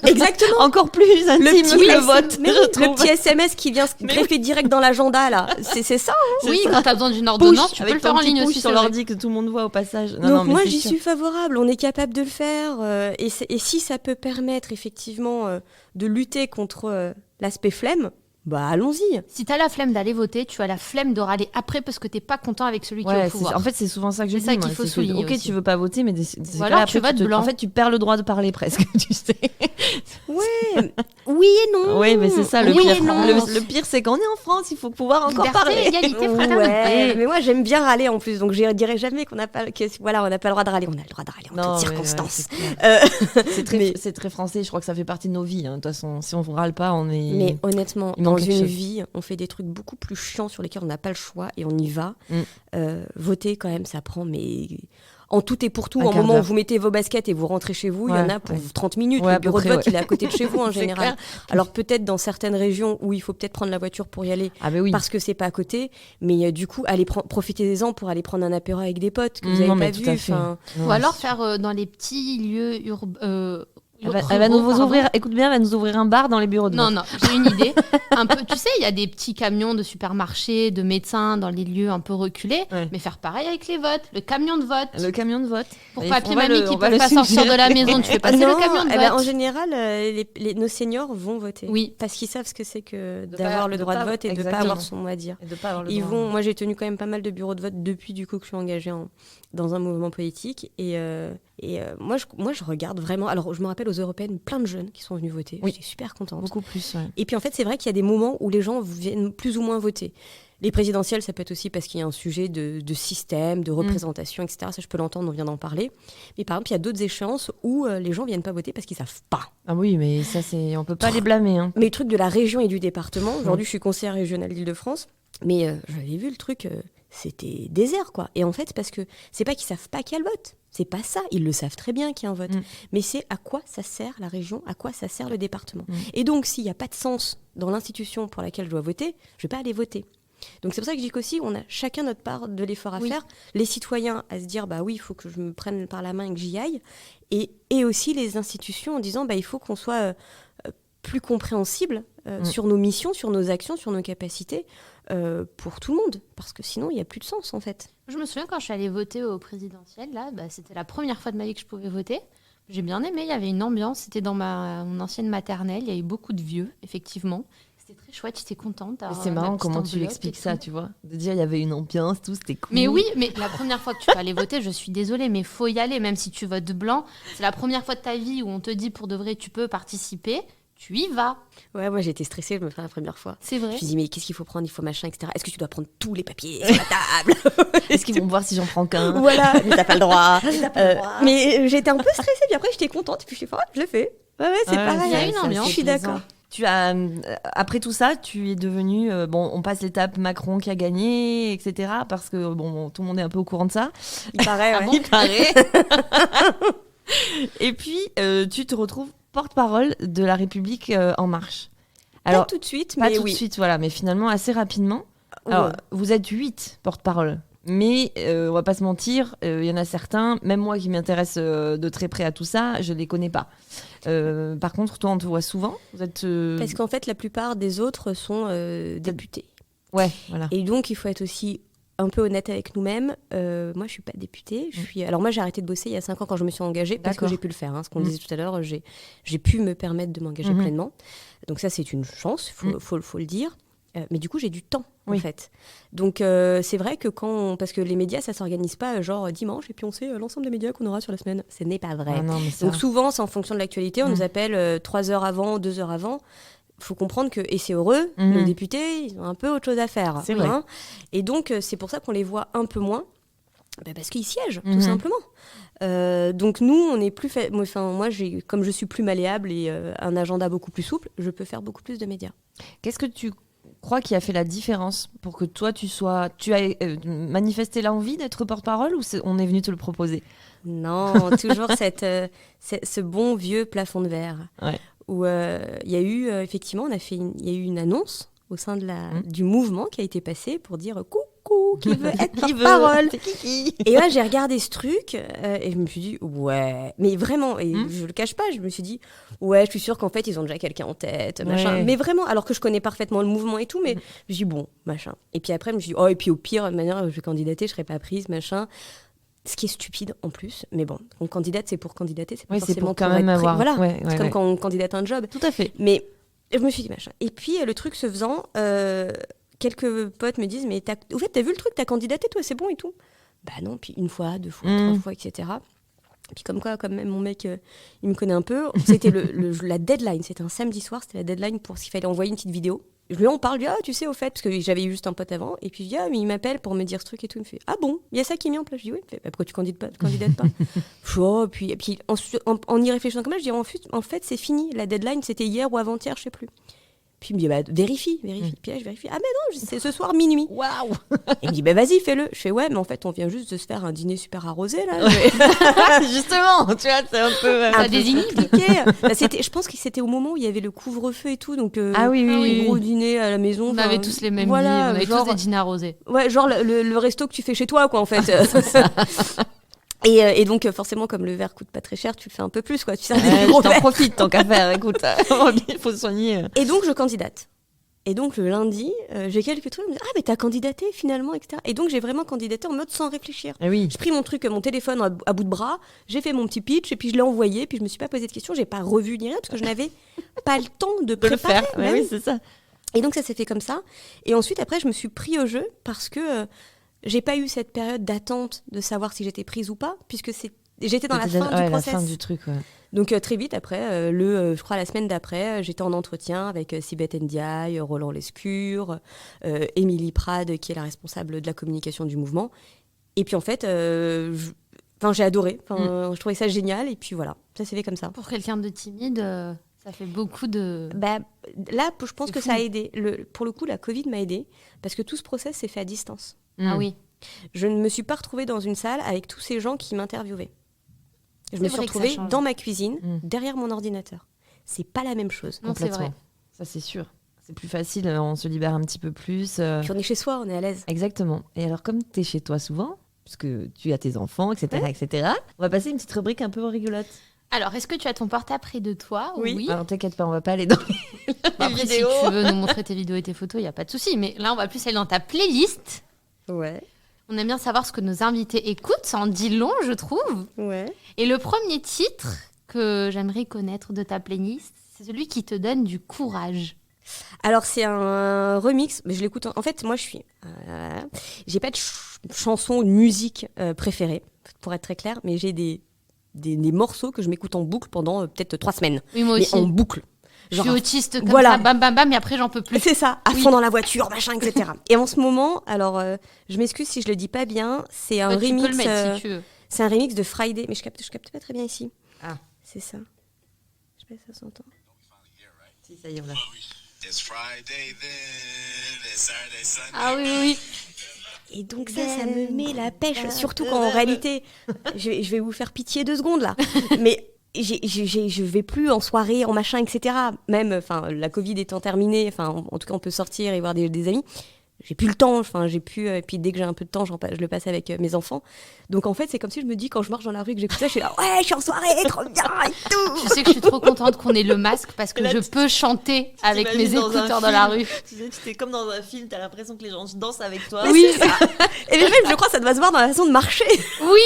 Exactement. Encore plus intime que le vote. Mais je oui, le trouve. petit SMS qui vient se greffer direct dans l'agenda là, c'est ça. Oui, C'est ça. quand t'as besoin d'une ordonnance, Push, tu peux avec le faire ton en petit ligne push aussi. sur c'est vrai. l'ordi que tout le monde voit au passage. Non, Donc non, mais moi c'est j'y sûr. suis favorable, on est capable de le faire et si ça peut permettre effectivement de lutter contre l'aspect flemme, allons-y. Si t'as la flemme d'aller voter, tu as la flemme de râler après parce que t'es pas content avec celui qui est Ouais, au pouvoir. en fait, c'est souvent ça que je C'est dis. ça moi, qu'il faut c'est que, souligner Ok, aussi. tu veux pas voter, mais c'est Ou alors après, tu votes blanc. En fait, tu perds le droit de parler presque, tu sais. Ouais, oui et non. Oui, mais c'est ça le Oui pire. et non. Le pire, c'est qu'on est en France, il faut pouvoir encore Liberté, parler. égalité, Ouais, fraternité. mais moi j'aime bien râler en plus, donc je dirais jamais qu'on n'a pas, on n'a pas le droit de râler. On a le droit de râler en Non, toutes mais ouais, circonstances. c'est clair. C'est mais- c'est très français, je crois que ça fait partie de nos vies. De toute façon, si on ne râle pas, on est. Mais honnêtement, Il dans manque quelque une chose. vie, on fait des trucs beaucoup plus chiants sur lesquels on n'a pas le choix et on y va. Mm. Voter, quand même, ça prend en tout et pour tout, Un au quart moment où d'heure. vous mettez vos baskets et vous rentrez chez vous, il y en a pour 30 minutes. Ouais, à Le peu bureau de près, vote, il est à côté de chez vous en C'est général. Alors peut-être dans certaines régions où il faut peut-être prendre la voiture pour y aller, Ah, mais oui. parce que c'est pas à côté, mais du coup, profitez-en pour aller prendre un apéro avec des potes que vous Non, n'avez mais pas tout vu. à fait. enfin, Non, Ou alors c'est- faire dans les petits lieux urbains. Elle va nous ouvrir, écoute bien, elle va nous ouvrir un bar dans les bureaux de Non, vote. non, j'ai une idée. Un peu, tu sais, il y a des petits camions de supermarchés, de médecins dans les lieux un peu reculés, Ouais. mais faire pareil avec les votes, le camion de vote. Le camion de vote. Pour Et papy on va mamie le- qui on va peuvent le pas sortir de la suggérer. maison, tu fais passer non, le camion de eh ben, vote. en général, nos seniors vont voter. Oui. Parce qu'ils savent ce que c'est que De d'avoir pas- le de droit de pas- vote et de ne pas exactement. avoir son mot à dire. Et de pas avoir le Ils droit. vont, moi, j'ai tenu quand même pas mal de bureaux de vote depuis du coup que je suis engagée dans un mouvement politique. Moi, je regarde vraiment. Alors, je me rappelle aux européennes, plein de jeunes qui sont venus voter. Oui. J'étais super contente. Beaucoup plus, ouais. Et puis en fait, c'est vrai qu'il y a des moments où les gens viennent plus ou moins voter. Les présidentielles, ça peut être aussi parce qu'il y a un sujet de système, de représentation, etc. Ça, je peux l'entendre, on vient d'en parler. Mais par exemple, il y a d'autres échéances où les gens viennent pas voter parce qu'ils savent pas. Ah oui, mais ça, on peut pas les blâmer. Hein. Mais le truc de la région et du département, aujourd'hui, je suis conseillère régionale d'Île-de-France, mais j'avais vu le truc, c'était désert, quoi. Et en fait, c'est parce que c'est pas qu'ils savent pas qu'il y a le vote. C'est pas ça. Ils le savent très bien qu'il y a un vote. Mais c'est à quoi ça sert la région, à quoi ça sert le département. Et donc, s'il n'y a pas de sens dans l'institution pour laquelle je dois voter, je vais pas aller voter. Donc c'est pour ça que je dis qu'aussi, on a chacun notre part de l'effort à faire. Les citoyens à se dire, bah oui, il faut que je me prenne par la main et que j'y aille. Et aussi les institutions en disant, bah il faut qu'on soit plus compréhensible sur nos missions, sur nos actions, sur nos capacités pour tout le monde. Parce que sinon, il n'y a plus de sens en fait. Je me souviens quand je suis allée voter au présidentiel, là, c'était la première fois de ma vie que je pouvais voter. J'ai bien aimé, il y avait une ambiance, c'était dans mon ancienne maternelle, il y avait beaucoup de vieux, effectivement. C'était très chouette, j'étais contente. Mais c'est marrant comment tu expliques ça, tu vois. De dire il y avait une ambiance, tout, c'était cool. Mais oui, mais la première fois que tu vas aller voter, je suis désolée, mais faut y aller, même si tu votes blanc. C'est la première fois de ta vie où on te dit pour de vrai tu peux participer, tu y vas. Ouais, moi j'ai été stressée, je me fais la première fois. C'est vrai. Je me suis dit, mais qu'est-ce qu'il faut prendre, il faut machin, etc. Est-ce que tu dois prendre tous les papiers sur la table? Est-ce qu'ils vont voir si j'en prends qu'un? Voilà, mais t'as pas le droit. Mais j'étais un peu stressée, puis après j'étais contente, puis je suis fait, je l'ai fait. Ouais, c'est Ouais, pareil. il y a une ambiance. Je suis d'accord. Tu as, après tout ça, tu es devenu. Bon, on passe l'étape Macron qui a gagné, etc. Parce que bon, tout le monde est un peu au courant de ça. Il paraît, ouais. Il paraît. Et puis, tu te retrouves porte-parole de La République En Marche. Pas tout de suite, Pas mais tout oui. de suite, voilà, mais finalement assez rapidement. Ouais. Alors, vous êtes 8 porte-parole. Mais on va pas se mentir, il y en a certains, même moi qui m'intéresse de très près à tout ça, je les connais pas. Par contre, toi, on te voit souvent. Vous êtes. Parce qu'en fait, la plupart des autres sont députés. Ouais, voilà. Et donc, il faut être aussi un peu honnête avec nous-mêmes. Moi, je suis pas députée. Alors moi, j'ai arrêté de bosser il y a 5 ans quand je me suis engagée parce que D'accord. j'ai pu le faire. Hein, ce qu'on disait tout à l'heure, j'ai pu me permettre de m'engager pleinement. Donc ça, c'est une chance, faut le dire. Mais du coup, j'ai du temps, en fait. Donc, c'est vrai que parce que les médias, ça s'organise pas genre dimanche, et puis on sait l'ensemble des médias qu'on aura sur la semaine. Ce n'est pas vrai. Ah non, mais ça- Donc, souvent, c'est en fonction de l'actualité. On nous appelle 3 heures avant, 2 heures avant. Il faut comprendre que, et c'est heureux, nos députés, ils ont un peu autre chose à faire. C'est vrai. Et donc, c'est pour ça qu'on les voit un peu moins. Parce qu'ils siègent, tout simplement. Donc nous, on est plus moi, comme je suis plus malléable et un agenda beaucoup plus souple, je peux faire beaucoup plus de médias. Qu'est-ce que tu crois qui a fait la différence pour que toi, tu as manifesté l'envie d'être porte-parole ou on est venu te le proposer? Non, toujours ce bon vieux plafond de verre. Ouais. Où il y a eu, effectivement, il y a eu une annonce au sein du mouvement qui a été passée pour dire coucou, qui veut être porte-parole. Et là, j'ai regardé ce truc et je me suis dit, ouais, mais vraiment, et je le cache pas, je me suis dit, ouais, je suis sûre qu'en fait, ils ont déjà quelqu'un en tête, machin. Ouais. Mais vraiment, alors que je connais parfaitement le mouvement et tout, mais je me suis dit, bon, machin. Et puis après, je me suis dit, oh, et puis au pire, de manière, je vais candidater, je serai pas prise, machin. Ce qui est stupide en plus, mais bon, on candidate, c'est pour candidater, c'est pas Oui, c'est forcément pour quand même être avoir. Voilà, Ouais, c'est comme quand on candidate un job. Tout à fait. Mais je me suis dit, machin. Et puis, le truc se faisant, quelques potes me disent, mais au fait, t'as vu le truc, t'as candidaté, toi, c'est bon et tout. Bah non, puis 1 fois, 2 fois, 3 fois, etc. Puis comme quoi, comme même mon mec, il me connaît un peu. C'était la deadline, c'était un samedi soir, c'était la deadline pour s'il fallait envoyer une petite vidéo. Je lui en parle, je dis, ah, tu sais, au fait, parce que j'avais eu juste un pote avant. Et puis je dis, ah, mais il m'appelle pour me dire ce truc et tout. Il me fait, ah bon, il y a ça qui est mis en place. Je dis, oui. Il me fait, bah, pourquoi tu candidates pas Je dis, oh, puis en y réfléchissant comme ça, je dis, en fait, c'est fini. La deadline, c'était hier ou avant-hier, je sais plus. Puis il me dit, bah, vérifie. Puis là, je vérifie. Ah, mais non, c'est ce soir minuit. Waouh. Il me dit, bah, vas-y, fais-le. Je fais, ouais, mais en fait, on vient juste de se faire un dîner super arrosé, là. Justement, tu vois, c'est un peu. Ça désigne. Bah, je pense que c'était au moment où il y avait le couvre-feu et tout, donc Ah oui, oui. gros dîner à la maison. On enfin, avait tous les mêmes voilà, vies, on avait genre- tous des dîners arrosés. Ouais, genre le resto que tu fais chez toi, quoi, en fait. Et donc, forcément, comme le verre coûte pas très cher, tu le fais un peu plus, quoi. Tu sers des gros T'en verres. profites tant qu'à faire, écoute, il faut se soigner. Et donc, je candidate. Et donc, le lundi, j'ai quelques trucs. Je me dis, ah, mais t'as candidaté finalement, etc. Et donc, j'ai vraiment candidaté en mode sans réfléchir. Ah oui. J'ai pris mon truc, mon téléphone à bout de bras, j'ai fait mon petit pitch, et puis je l'ai envoyé, puis je me suis pas posé de questions, j'ai pas revu ni rien, parce que je n'avais pas le temps de De le préparer. faire. Bah Ouais, oui. oui, c'est ça. Et donc, ça s'est fait comme ça. Et ensuite, après, je me suis pris au jeu, parce que j'ai pas eu cette période d'attente de savoir si j'étais prise ou pas, puisque j'étais dans la C'était fin ouais, du la process. fin du truc, ouais. Donc très vite après, je crois la semaine d'après, j'étais en entretien avec Sibeth Ndiaye, Roland Lescure, Émilie Prade, qui est la responsable de la communication du mouvement. Et puis en fait, j'ai adoré. Je trouvais ça génial. Et puis voilà, ça s'est fait comme ça. Pour quelqu'un de timide, ça fait beaucoup de... Bah, là, je pense C'est que fou. ça a aidé. Pour le coup, la Covid m'a aidé parce que tout ce process s'est fait à distance. Ah oui. Je ne me suis pas retrouvée dans une salle avec tous ces gens qui m'interviewaient. Je me C'est suis vrai que ça retrouvée change. dans ma cuisine, Mm. derrière mon ordinateur. C'est pas la même chose. Non, c'est Complètement. vrai. Ça, c'est sûr. C'est plus facile, on se libère un petit peu plus. Puis on est chez soi, on est à l'aise. Exactement. Et alors, comme tu es chez toi souvent, puisque tu as tes enfants, etc., etc., on va passer une petite rubrique un peu rigolote. Alors, est-ce que tu as ton portable près de toi? Oui. Alors, t'inquiète pas, on va pas aller dans les Après, si vidéos. tu veux nous montrer tes vidéos et tes photos, il n'y a pas de souci. Mais là, on va plus aller dans ta playlist. Ouais. On aime bien savoir ce que nos invités écoutent. Ça en dit long, je trouve. Ouais. Et le premier titre que j'aimerais connaître de ta playlist, c'est celui qui te donne du courage. Alors c'est un remix, mais je l'écoute. En fait, moi je suis. J'ai pas de chanson ou de musique préférée, pour être très clair, mais j'ai des morceaux que je m'écoute en boucle pendant peut-être 3 semaines. Oui, moi Mais aussi. en boucle. Je Genre, suis autiste comme voilà. ça, bam bam bam, et après j'en peux plus. c'est ça, à Oui. fond dans la voiture, machin, etc. Et en ce moment, alors je m'excuse si je le dis pas bien, c'est un Bah, tu remix. peux le mettre si tu veux. C'est un remix de Friday, mais je capte pas très bien ici. Ah. C'est ça. Je sais pas si ça s'entend. Si, ça y est, voilà. It's Friday then, it's Saturday, Sunday. Ah oui, oui, oui. Et donc ça me met la pêche, surtout quand en réalité, je vais vous faire pitié 2 secondes là, mais je vais plus en soirée, en machin, etc. Même, la Covid étant terminée, en tout cas on peut sortir et voir des amis. J'ai plus le temps, et puis dès que j'ai un peu de temps, je le passe avec mes enfants. Donc en fait, c'est comme si je me dis, quand je marche dans la rue, que j'écoute ça, je suis là, ouais, je suis en soirée, trop bien, et tout. Tu sais que je suis trop contente qu'on ait le masque parce que Là, je tu- peux chanter avec mes t'imagines dans un écouteurs dans la film. rue. Tu sais, tu es comme dans un film, t'as l'impression que les gens dansent avec toi. Oui, et même, je crois que ça doit se voir dans la façon de marcher. Oui.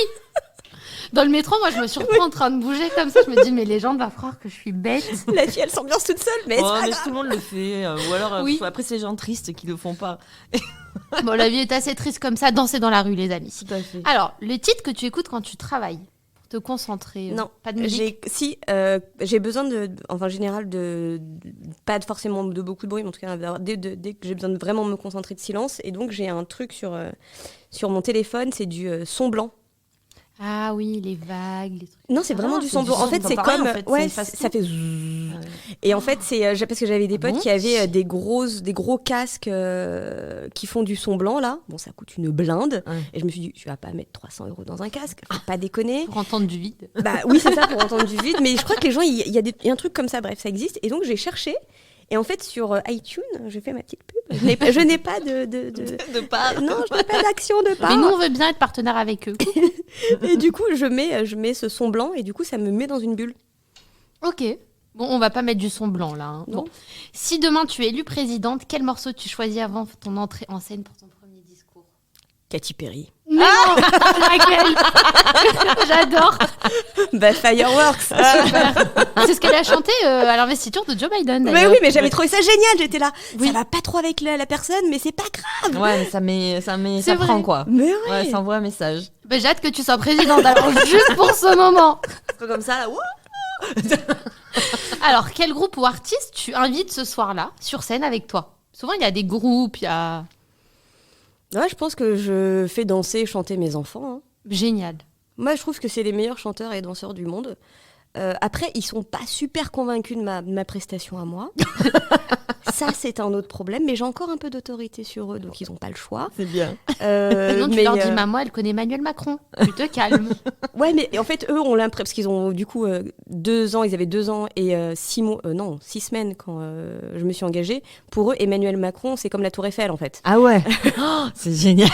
Dans le métro, moi, je me surprends en train de bouger comme ça. Je me dis, mais les gens doivent croire que je suis bête. La fille, elle s'ambiance toute seule, mais c'est Ouais, pas mais grave. tout le monde le fait. Ou alors, Oui. après, c'est les gens tristes qui le font pas. Bon, la vie est assez triste comme ça. Dansez dans la rue, les amis. Tout à fait. Alors, le titre que tu écoutes quand tu travailles, pour te concentrer. Non, Pas de musique. J'ai besoin en général pas forcément de beaucoup de bruit, mais en tout cas dès que j'ai besoin de vraiment me concentrer de silence. Et donc j'ai un truc sur mon téléphone, c'est du son blanc. Ah oui, les vagues, les trucs. Non, c'est vraiment Ah, du c'est son du blanc. En son, fait, t'en c'est parles, comme en fait, ouais, c'est façon. ça fait zzzz. Ah ouais. Et en fait, c'est parce que j'avais des potes bon qui avaient des gros casques qui font du son blanc là. Bon, ça coûte une blinde. Ouais. Et je me suis dit, tu vas pas mettre 300 € dans un casque, faut pas déconner. Pour entendre du vide. Bah oui, c'est ça, pour entendre du vide. Mais je crois que les gens, il y a un truc comme ça, bref, ça existe. Et donc j'ai cherché. Et en fait, sur iTunes, je fais ma petite pub. Je n'ai pas de... De part. Non, je n'ai pas d'action de part. Mais nous, on veut bien être partenaire avec eux. Et du coup, je mets ce son blanc et du coup, ça me met dans une bulle. Ok. Bon, on va pas mettre du son blanc là. Hein. Non. Bon. Si demain tu es élue présidente, quel morceau tu choisis avant ton entrée en scène pour ton premier discours? Katy Perry. Non, laquelle? J'adore. Bah, Fireworks. C'est ce qu'elle a chanté à l'investiture de Joe Biden. Mais d'ailleurs. oui, mais j'avais trouvé ça génial. J'étais là. Oui. Ça va pas trop avec la personne, mais c'est pas grave. Ouais, mais C'est ça vrai. prend quoi. Mais ouais. Ouais, ça envoie un message. Ben, j'ai hâte que tu sois présidente. Alors juste pour ce moment. Comme ça, là, wouh. Alors, quel groupe ou artiste tu invites ce soir-là sur scène avec toi? Souvent, il y a des groupes, il y a... Ouais, je pense que je fais danser et chanter mes enfants. Hein. Génial. Moi, je trouve que c'est les meilleurs chanteurs et danseurs du monde. Après, ils sont pas super convaincus de ma prestation à moi. Ça, c'est un autre problème, mais j'ai encore un peu d'autorité sur eux, donc ils n'ont pas le choix. C'est bien. Sinon, tu leur dis, maman, elle connaît Emmanuel Macron. Tu te calmes. Ouais, mais en fait, eux ont l'impression, parce qu'ils ont du coup 2 ans, ils avaient 2 ans et 6 semaines quand je me suis engagée. Pour eux, Emmanuel Macron, c'est comme la Tour Eiffel, en fait. Ah ouais. Oh, c'est génial.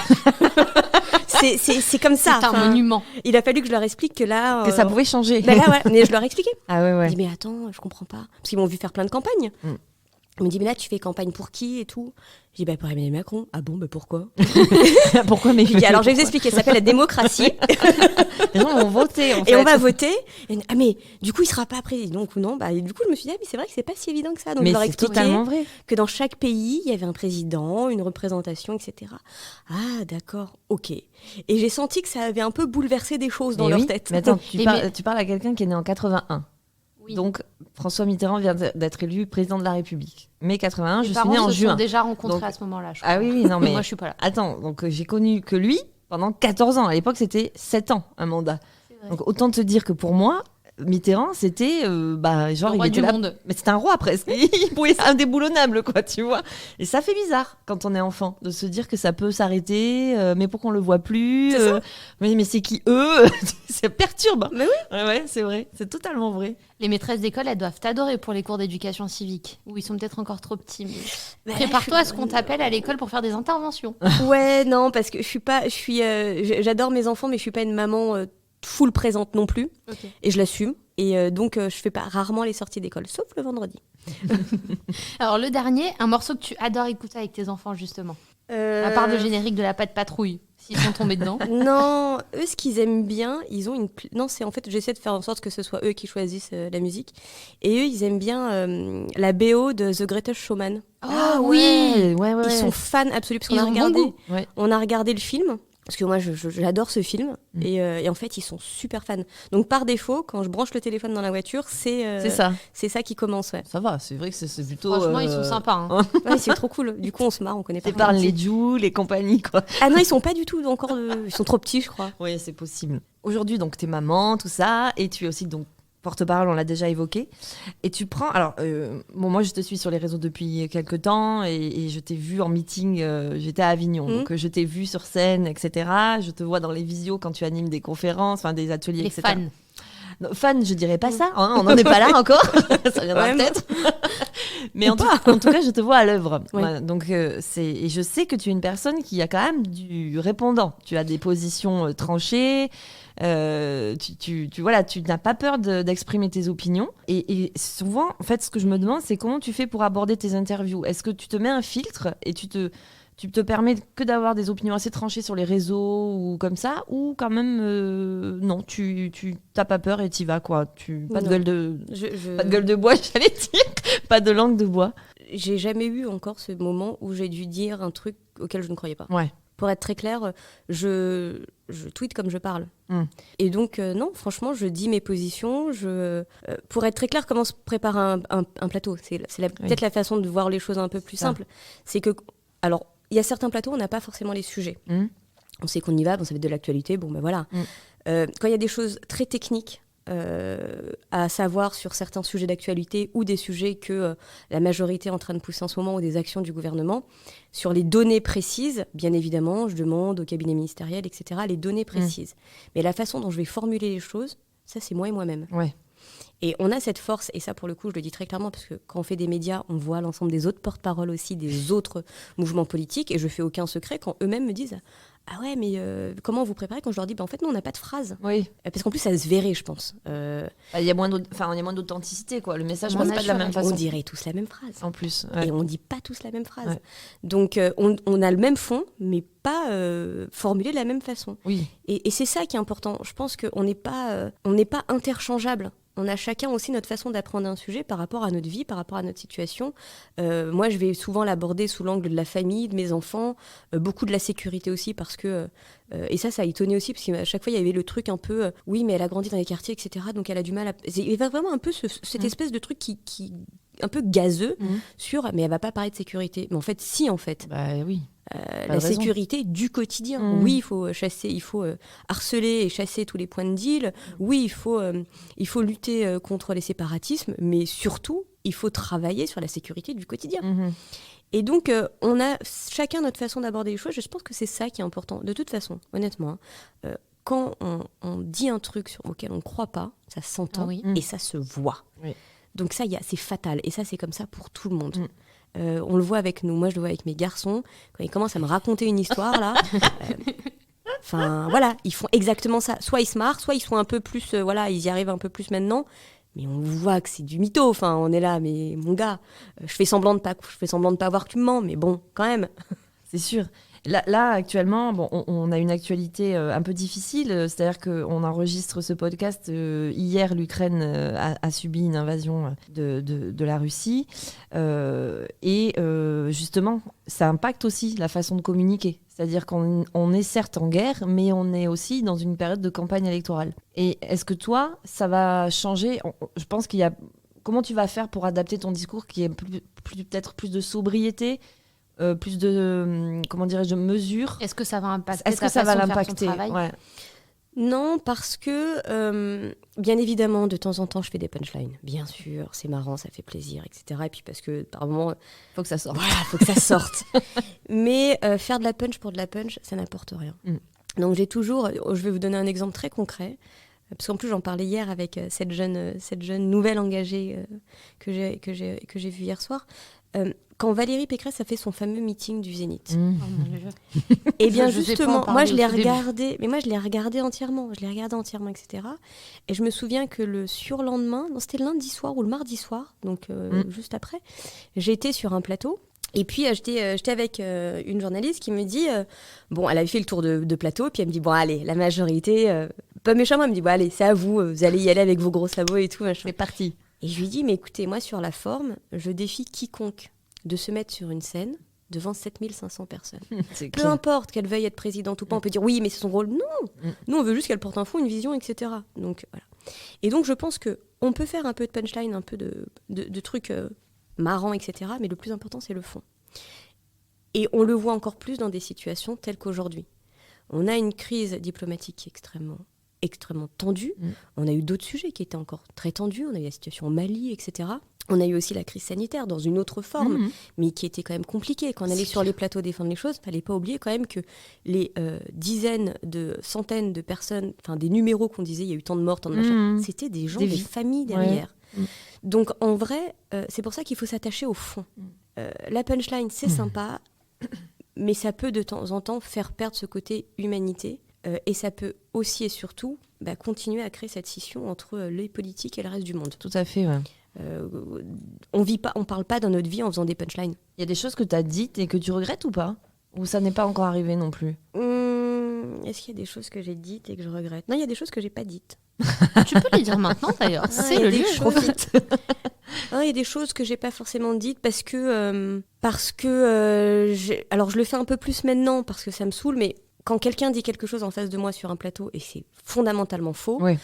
C'est comme ça. C'est un monument. Il a fallu que je leur explique que là... Que ça pouvait changer. Ben là, ouais, mais je leur ai expliqué. Ah ouais, ouais. Je dis, mais attends, je comprends pas. Parce qu'ils m'ont vu faire plein de campagnes. Ils me dit, mais là, tu fais campagne pour qui et tout? Je dis, bah, pour Emmanuel Macron. Ah bon, bah pourquoi? Pourquoi mais Je dis, alors, je vais vous expliquer, ça s'appelle la démocratie. Les gens vont voter, en fait. Et on va voter. Et, ah, mais du coup, il sera pas président ou non? Bah, et du coup, je me suis dit, ah, mais c'est vrai que c'est pas si évident que ça. Donc, mais je leur ai c'est expliqué totalement vrai. que dans chaque pays, il y avait un président, une représentation, etc. Ah, d'accord, ok. Et j'ai senti que ça avait un peu bouleversé des choses dans Mais leur oui. tête. Mais attends, Et tu parles à quelqu'un qui est né en 81. Oui. Donc, François Mitterrand vient d'être élu président de la République. Mais 81, Mes je suis née parents en se juin. sont déjà rencontrés Donc- à ce moment-là, je Ah crois. oui, oui, non, mais. Moi, je suis pas là. Attends, donc j'ai connu que lui pendant 14 ans. À l'époque, c'était 7 ans, un mandat. C'est vrai. Donc, autant te dire que pour moi, Mitterrand, c'était genre Le il roi était du là, monde. mais c'était un roi presque. Il pouvait être indéboulonnable, quoi, tu vois. Et ça fait bizarre quand on est enfant de se dire que ça peut s'arrêter, mais pourquoi on le voit plus C'est ça. mais c'est qui eux? Ça perturbe. Mais oui. Ouais, c'est vrai, c'est totalement vrai. Les maîtresses d'école, elles doivent t'adorer pour les cours d'éducation civique, où ils sont peut-être encore trop petits. Mais... Bah, Prépare-toi à ce qu'on t'appelle à l'école pour faire des interventions. Ouais, non, parce que j'adore mes enfants, mais je suis pas une maman full présente non plus. Ok. Et je l'assume. Et donc, je fais pas rarement les sorties d'école, sauf le vendredi. Alors, le dernier, un morceau que tu adores écouter avec tes enfants, justement. À part le générique de la Patte Patrouille, s'ils sont tombés dedans. Non, eux, ce qu'ils aiment bien, ils ont une... Non, c'est en fait, j'essaie de faire en sorte que ce soit eux qui choisissent la musique. Et eux, ils aiment bien la BO de The Greatest Showman. Ah ouais. Ils sont fans absolus, parce Ils qu'on a ont bon regardé... goût. Ouais. On a regardé le film, parce que moi, j'adore ce film. Mm. Et en fait, ils sont super fans. Donc, par défaut, quand je branche le téléphone dans la voiture, C'est ça. c'est ça qui commence, ouais. Ça va, c'est vrai que c'est plutôt. Franchement, ils sont sympas. hein. Ouais, c'est trop cool. Du coup, on se marre, on connaît pas. T'épargnes rien. les Jou, les compagnies, quoi. Ah non, ils sont pas du tout encore... Ils sont trop petits, je crois. Oui, c'est possible. Aujourd'hui, donc, t'es maman, tout ça, et tu es aussi donc porte-parole, on l'a déjà évoqué. Et tu prends... Alors, bon, moi, je te suis sur les réseaux depuis quelques temps, et je t'ai vu en meeting, j'étais à Avignon, donc je t'ai vu sur scène, etc. Je te vois dans les visios quand tu animes des conférences, enfin des ateliers, Les etc. fans. Non, fan, je dirais pas ça, hein, on n'en est pas là encore, ça viendra Ouais, peut-être. Mais en tout cas, je te vois à l'œuvre. Oui. Voilà, donc, et je sais que tu es une personne qui a quand même du répondant. Tu as des positions tranchées, voilà, tu n'as pas peur d'exprimer tes opinions. Et souvent, en fait, ce que je me demande, c'est comment tu fais pour aborder tes interviews. Est-ce que tu te mets un filtre et tu te permets que d'avoir des opinions assez tranchées sur les réseaux ou comme ça, ou quand même non, tu t'as pas peur et t'y vas, quoi. Pas de Non. gueule de pas de Je... gueule de bois, j'allais dire, pas de langue de bois. J'ai jamais eu encore ce moment où j'ai dû dire un truc auquel je ne croyais pas. Ouais. Pour être très clair, je tweete comme je parle. Mm. Et donc, non, franchement, je dis mes positions. Pour être très clair, comment se prépare un plateau? C'est peut-être la façon de voir les choses un peu plus Ça. simple. C'est que, alors, il y a certains plateaux, on n'a pas forcément les sujets. Mm. On sait qu'on y va, bon, ça va être de l'actualité, bon, ben voilà. Mm. Quand il y a des choses très techniques à savoir sur certains sujets d'actualité ou des sujets que la majorité est en train de pousser en ce moment ou des actions du gouvernement, sur les données précises, bien évidemment, je demande au cabinet ministériel, etc., les données précises. Mais la façon dont je vais formuler les choses, ça, c'est moi et moi-même. Ouais. Et on a cette force, et ça pour le coup je le dis très clairement, parce que quand on fait des médias, on voit l'ensemble des autres porte-paroles aussi, des autres mouvements politiques, et je fais aucun secret quand eux-mêmes me disent « Ah ouais, mais comment vous préparez ?» Quand je leur dis « En fait, non, on n'a pas de phrase. Oui. » Parce qu'en plus, ça se verrait, je pense. Il y a moins d'authenticité, quoi. Le message Moins passe pas de la même naturel. façon. On dirait tous la même phrase. En plus. Ouais. Et on dit pas tous la même phrase. Ouais. Donc, on a le même fond, mais pas formulé de la même façon. Oui. Et c'est ça qui est important. Je pense qu'on n'est pas interchangeables. On a chacun aussi notre façon d'apprendre un sujet par rapport à notre vie, par rapport à notre situation. Moi, je vais souvent l'aborder sous l'angle de la famille, de mes enfants, beaucoup de la sécurité aussi, parce que... et ça a étonné aussi, parce qu'à chaque fois, il y avait le truc un peu... oui, mais elle a grandi dans les quartiers, etc., donc elle a du mal à... Il y avait vraiment un peu cette espèce de truc qui un peu gazeux sur... Mais elle va pas parler de sécurité. Mais en fait, si, en fait. Bah oui. de raison. sécurité du quotidien. Mmh. Oui, il faut chasser, il faut harceler et chasser tous les points de deal. Oui, il faut lutter contre les séparatismes, mais surtout, il faut travailler sur la sécurité du quotidien. Mhm. Et donc, on a chacun notre façon d'aborder les choses. Je pense que c'est ça qui est important. De toute façon, honnêtement, quand on dit un truc auquel on ne croit pas, ça s'entend Ah oui. et ça se voit. Oui. Donc ça, c'est fatal. Et ça, c'est comme ça pour tout le monde. On le voit avec nous. Moi, je le vois avec mes garçons. Quand ils commencent à me raconter une histoire, là... Enfin, voilà, ils font exactement ça. Soit ils se marrent, soit ils sont un peu plus... ils y arrivent un peu plus maintenant. Mais on voit que c'est du mytho. Enfin, on est là, mais mon gars, je fais semblant de pas voir que tu me mens, mais bon, quand même. C'est sûr. Là, actuellement, bon, on a une actualité un peu difficile. C'est-à-dire qu'on enregistre ce podcast. Hier, l'Ukraine a subi une invasion de la Russie. Justement, ça impacte aussi la façon de communiquer. C'est-à-dire qu'on est certes en guerre, mais on est aussi dans une période de campagne électorale. Et est-ce que toi, ça va changer ? Je pense qu'il y a... Comment tu vas faire pour adapter ton discours qui est peut-être plus de sobriété, plus de, comment dirais-je, de mesure ? Est-ce que ça va impacter Est-ce que ta ça va façon de faire ton l'impacter ? travail ? Ouais. Non, parce que, bien évidemment, de temps en temps, je fais des punchlines. Bien sûr, c'est marrant, ça fait plaisir, etc. Et puis parce que, par moment, Faut que ça sorte. voilà, faut que ça sorte. Mais faire de la punch pour de la punch, ça n'apporte rien. Donc j'ai toujours... Je vais vous donner un exemple très concret. Parce qu'en plus, j'en parlais hier avec cette jeune nouvelle engagée que j'ai vue hier soir. Quand Valérie Pécresse a fait son fameux meeting du Zénith. Oh mon Dieu. Et bien Je sais pas justement, en parler moi je l'ai au tout début. regardé, mais moi je l'ai regardé entièrement, etc. Et je me souviens que le surlendemain, non, c'était le lundi soir ou le mardi soir, donc juste après, j'étais sur un plateau. Et puis j'étais avec une journaliste qui me dit, bon, elle avait fait le tour de plateau, puis elle me dit, bon allez, la majorité, pas méchamment, elle me dit, bon allez, c'est à vous, vous allez y aller avec vos gros sabots et tout, machin. C'est parti. Et je lui dis, mais écoutez, moi sur la forme, je défie quiconque de se mettre sur une scène devant 7500 personnes. C'est Peu clair. importe qu'elle veuille être présidente ou pas, on peut dire oui, mais c'est son rôle. Non, nous on veut juste qu'elle porte un fond, une vision, etc. Donc voilà. Et donc je pense que on peut faire un peu de punchline, un peu de trucs marrants, etc. Mais le plus important c'est le fond. Et on le voit encore plus dans des situations telles qu'aujourd'hui. On a une crise diplomatique qui est extrêmement tendue. On a eu d'autres sujets qui étaient encore très tendus. On a eu la situation au Mali, etc. On a eu aussi la crise sanitaire dans une autre forme, mais qui était quand même compliquée. Quand on allait sur les plateaux défendre les choses, il ne fallait pas oublier quand même que les dizaines de centaines de personnes, enfin des numéros qu'on disait, il y a eu tant de morts, tant de machins, c'était des gens, des vies. familles derrière. Donc en vrai, c'est pour ça qu'il faut s'attacher au fond. La punchline, c'est sympa, mais ça peut de temps en temps faire perdre ce côté humanité. Et ça peut aussi et surtout continuer à créer cette scission entre les politiques et le reste du monde. Tout à fait, ouais. On parle pas dans notre vie en faisant des punchlines. Il y a des choses que tu as dites et que tu regrettes ou pas ? Ou ça n'est pas encore arrivé non plus ? Est-ce qu'il y a des choses que j'ai dites et que je regrette ? Non, il y a des choses que j'ai pas dites. Tu peux les dire maintenant d'ailleurs. il C'est y a le des lieu. choses- Profite. Il y a des choses que j'ai pas forcément dites parce que alors je le fais un peu plus maintenant parce que ça me saoule, mais quand quelqu'un dit quelque chose en face de moi sur un plateau et c'est fondamentalement faux, Oui.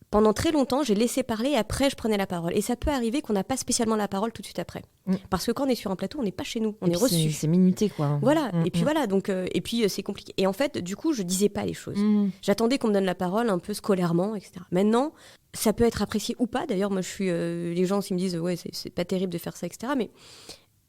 pendant très longtemps, j'ai laissé parler et après, je prenais la parole. Et ça peut arriver qu'on n'a pas spécialement la parole tout de suite après. Parce que quand on est sur un plateau, on n'est pas chez nous, on est reçu. C'est minuté, quoi. Voilà, et puis voilà, donc, et puis c'est compliqué. Et en fait, du coup, je disais pas les choses. J'attendais qu'on me donne la parole un peu scolairement, etc. Maintenant, ça peut être apprécié ou pas. D'ailleurs, moi, je suis. Les gens, s'ils me disent, ouais, c'est pas terrible de faire ça, etc. Mais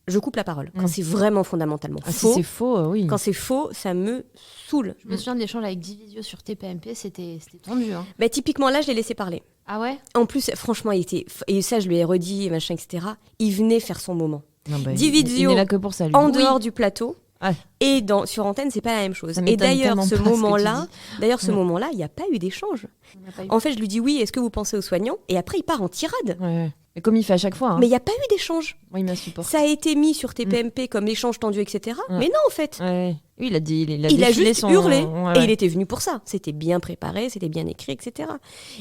je coupe la parole quand c'est vraiment fondamentalement Ah, faux. si c'est faux, oui. Quand c'est faux, ça me saoule. Je me souviens de l'échange avec Divisio sur TPMP, c'était tendu. Hein. Typiquement, là, je l'ai laissé parler. Ah ouais ? En plus, franchement, il était. Et ça, je lui ai redit, machin, etc. Il venait faire son moment. Non, Divisio, il n'est là que pour ça, lui. En dehors du plateau. Ouais. Et sur antenne, c'est pas la même chose. Ça Et m'étonne d'ailleurs, tellement ce pas ce que tu moment-là, dis. moment-là, il n'y a pas eu d'échange. On n'a pas eu. En fait, je lui dis oui, est-ce que vous pensez aux soignants ? Et après, il part en tirade. Ouais. Mais comme il fait à chaque fois. Hein. Mais il n'y a pas eu d'échange. Moi, il m'insupporte. Ça a été mis sur TPMP comme échange tendu, etc. Mais non, en fait. Ouais. Oui, il a dit. Il a Il a défilé juste son... hurlé. Ouais. Et il était venu pour ça. C'était bien préparé, c'était bien écrit, etc.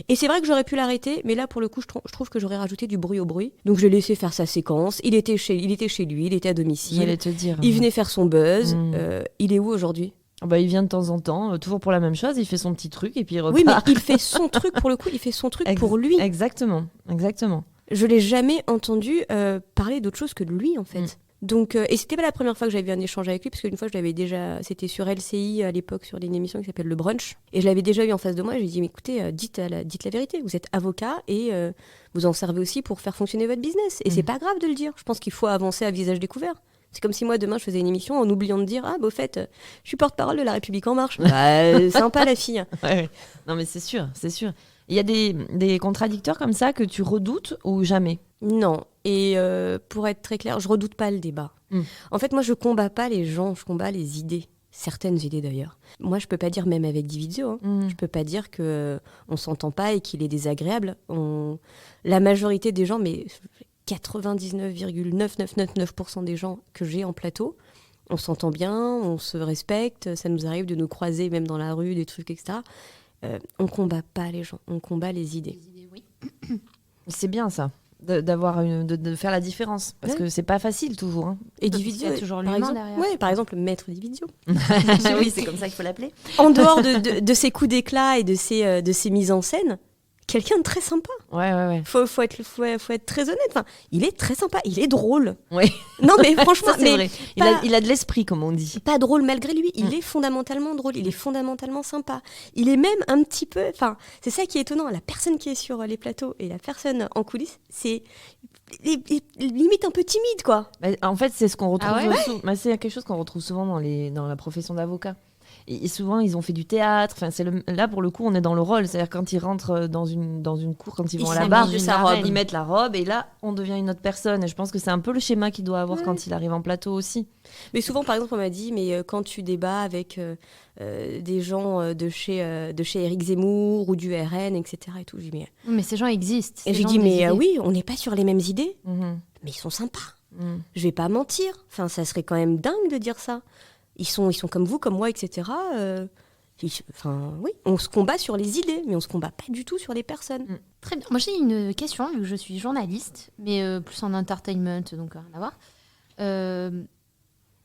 Et c'est vrai que j'aurais pu l'arrêter, mais là, pour le coup, je trouve que j'aurais rajouté du bruit au bruit. Donc, je l'ai laissé faire sa séquence. Il était chez lui, il était à domicile. J'allais te dire. Il venait faire son buzz. Mm. Il est où aujourd'hui ? Ah bah, il vient de temps en temps, toujours pour la même chose. Il fait son petit truc et puis il repart. Oui, mais il fait son truc, pour le coup, il fait son truc pour lui. Exactement. Je l'ai jamais entendu parler d'autre chose que de lui, en fait. Donc, et c'était pas la première fois que j'avais eu un échange avec lui, parce qu'une fois, c'était sur LCI à l'époque, sur une émission qui s'appelle Le Brunch. Et je l'avais déjà eu en face de moi. Et je lui ai dit, mais écoutez, dites la vérité. Vous êtes avocat et vous en servez aussi pour faire fonctionner votre business. Et c'est pas grave de le dire. Je pense qu'il faut avancer à visage découvert. C'est comme si moi, demain, je faisais une émission en oubliant de dire, au fait, je suis porte-parole de La République En Marche. Sympa la fille. Ouais. Non, mais c'est sûr. Il y a des contradicteurs comme ça que tu redoutes ou jamais? Non. Et pour être très clair, je redoute pas le débat. En fait, moi, je combats pas les gens, je combats les idées. Certaines idées d'ailleurs. Moi, je peux pas dire, même avec Dividio, je peux pas dire qu'on s'entend pas et qu'il est désagréable. La majorité des gens, mais 99,9999% des gens que j'ai en plateau, on s'entend bien, on se respecte, ça nous arrive de nous croiser même dans la rue, des trucs, etc. On combat pas les gens, on combat les idées. Oui. C'est bien ça, de faire la différence, parce que c'est pas facile toujours. Hein. Et Dividio, il y a toujours par l'humain exemple, derrière. par exemple, Maître Dividio. Oui, c'est comme ça qu'il faut l'appeler. En dehors de ses coups d'éclat et de ses mises en scène, quelqu'un de très sympa. Ouais. Faut être très honnête. Enfin, il est très sympa, il est drôle. Oui. Non, mais franchement, Ça, c'est vrai. Il a de l'esprit, comme on dit. Pas drôle malgré lui. Il est fondamentalement drôle. Il est fondamentalement sympa. Il est même un petit peu. Enfin, c'est ça qui est étonnant. La personne qui est sur les plateaux et la personne en coulisses, c'est limite un peu timide, quoi. En fait, c'est ce qu'on retrouve. Ah ouais c'est quelque chose qu'on retrouve souvent dans la profession d'avocat. Et souvent, ils ont fait du théâtre. Enfin, là, pour le coup, on est dans le rôle. C'est-à-dire quand ils rentrent dans une cour, quand ils vont à la barre, ils mettent la robe et là, on devient une autre personne. Et je pense que c'est un peu le schéma qu'il doit avoir quand il arrive en plateau aussi. Mais souvent, par exemple, on m'a dit, mais quand tu débats avec des gens de chez Éric Zemmour ou du RN, etc. Et tout, je dis, Mais ces gens existent. Et j'ai dit, oui, on n'est pas sur les mêmes idées, mais ils sont sympas. Je vais pas mentir. Enfin, ça serait quand même dingue de dire ça. Ils sont comme vous, comme moi, etc. Oui, on se combat sur les idées, mais on se combat pas du tout sur les personnes. Très bien. Moi, j'ai une question, vu que je suis journaliste, mais plus en entertainment, donc rien à voir.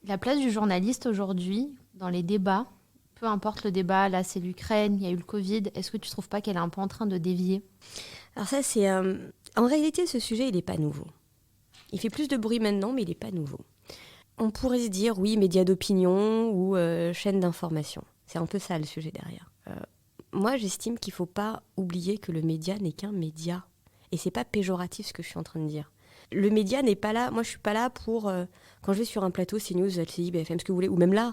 La place du journaliste aujourd'hui dans les débats, peu importe le débat, là c'est l'Ukraine, il y a eu le Covid, est-ce que tu trouves pas qu'elle est un peu en train de dévier? Alors ça, c'est... En réalité, ce sujet, il n'est pas nouveau. Il fait plus de bruit maintenant, mais il n'est pas nouveau. On pourrait se dire, oui, médias d'opinion ou chaîne d'information. C'est un peu ça le sujet derrière. Moi, j'estime qu'il ne faut pas oublier que le média n'est qu'un média. Et c'est pas péjoratif ce que je suis en train de dire. Le média n'est pas là. Moi, je suis pas là pour... quand je vais sur un plateau, CNews, LCI, BFM, ce que vous voulez, ou même là...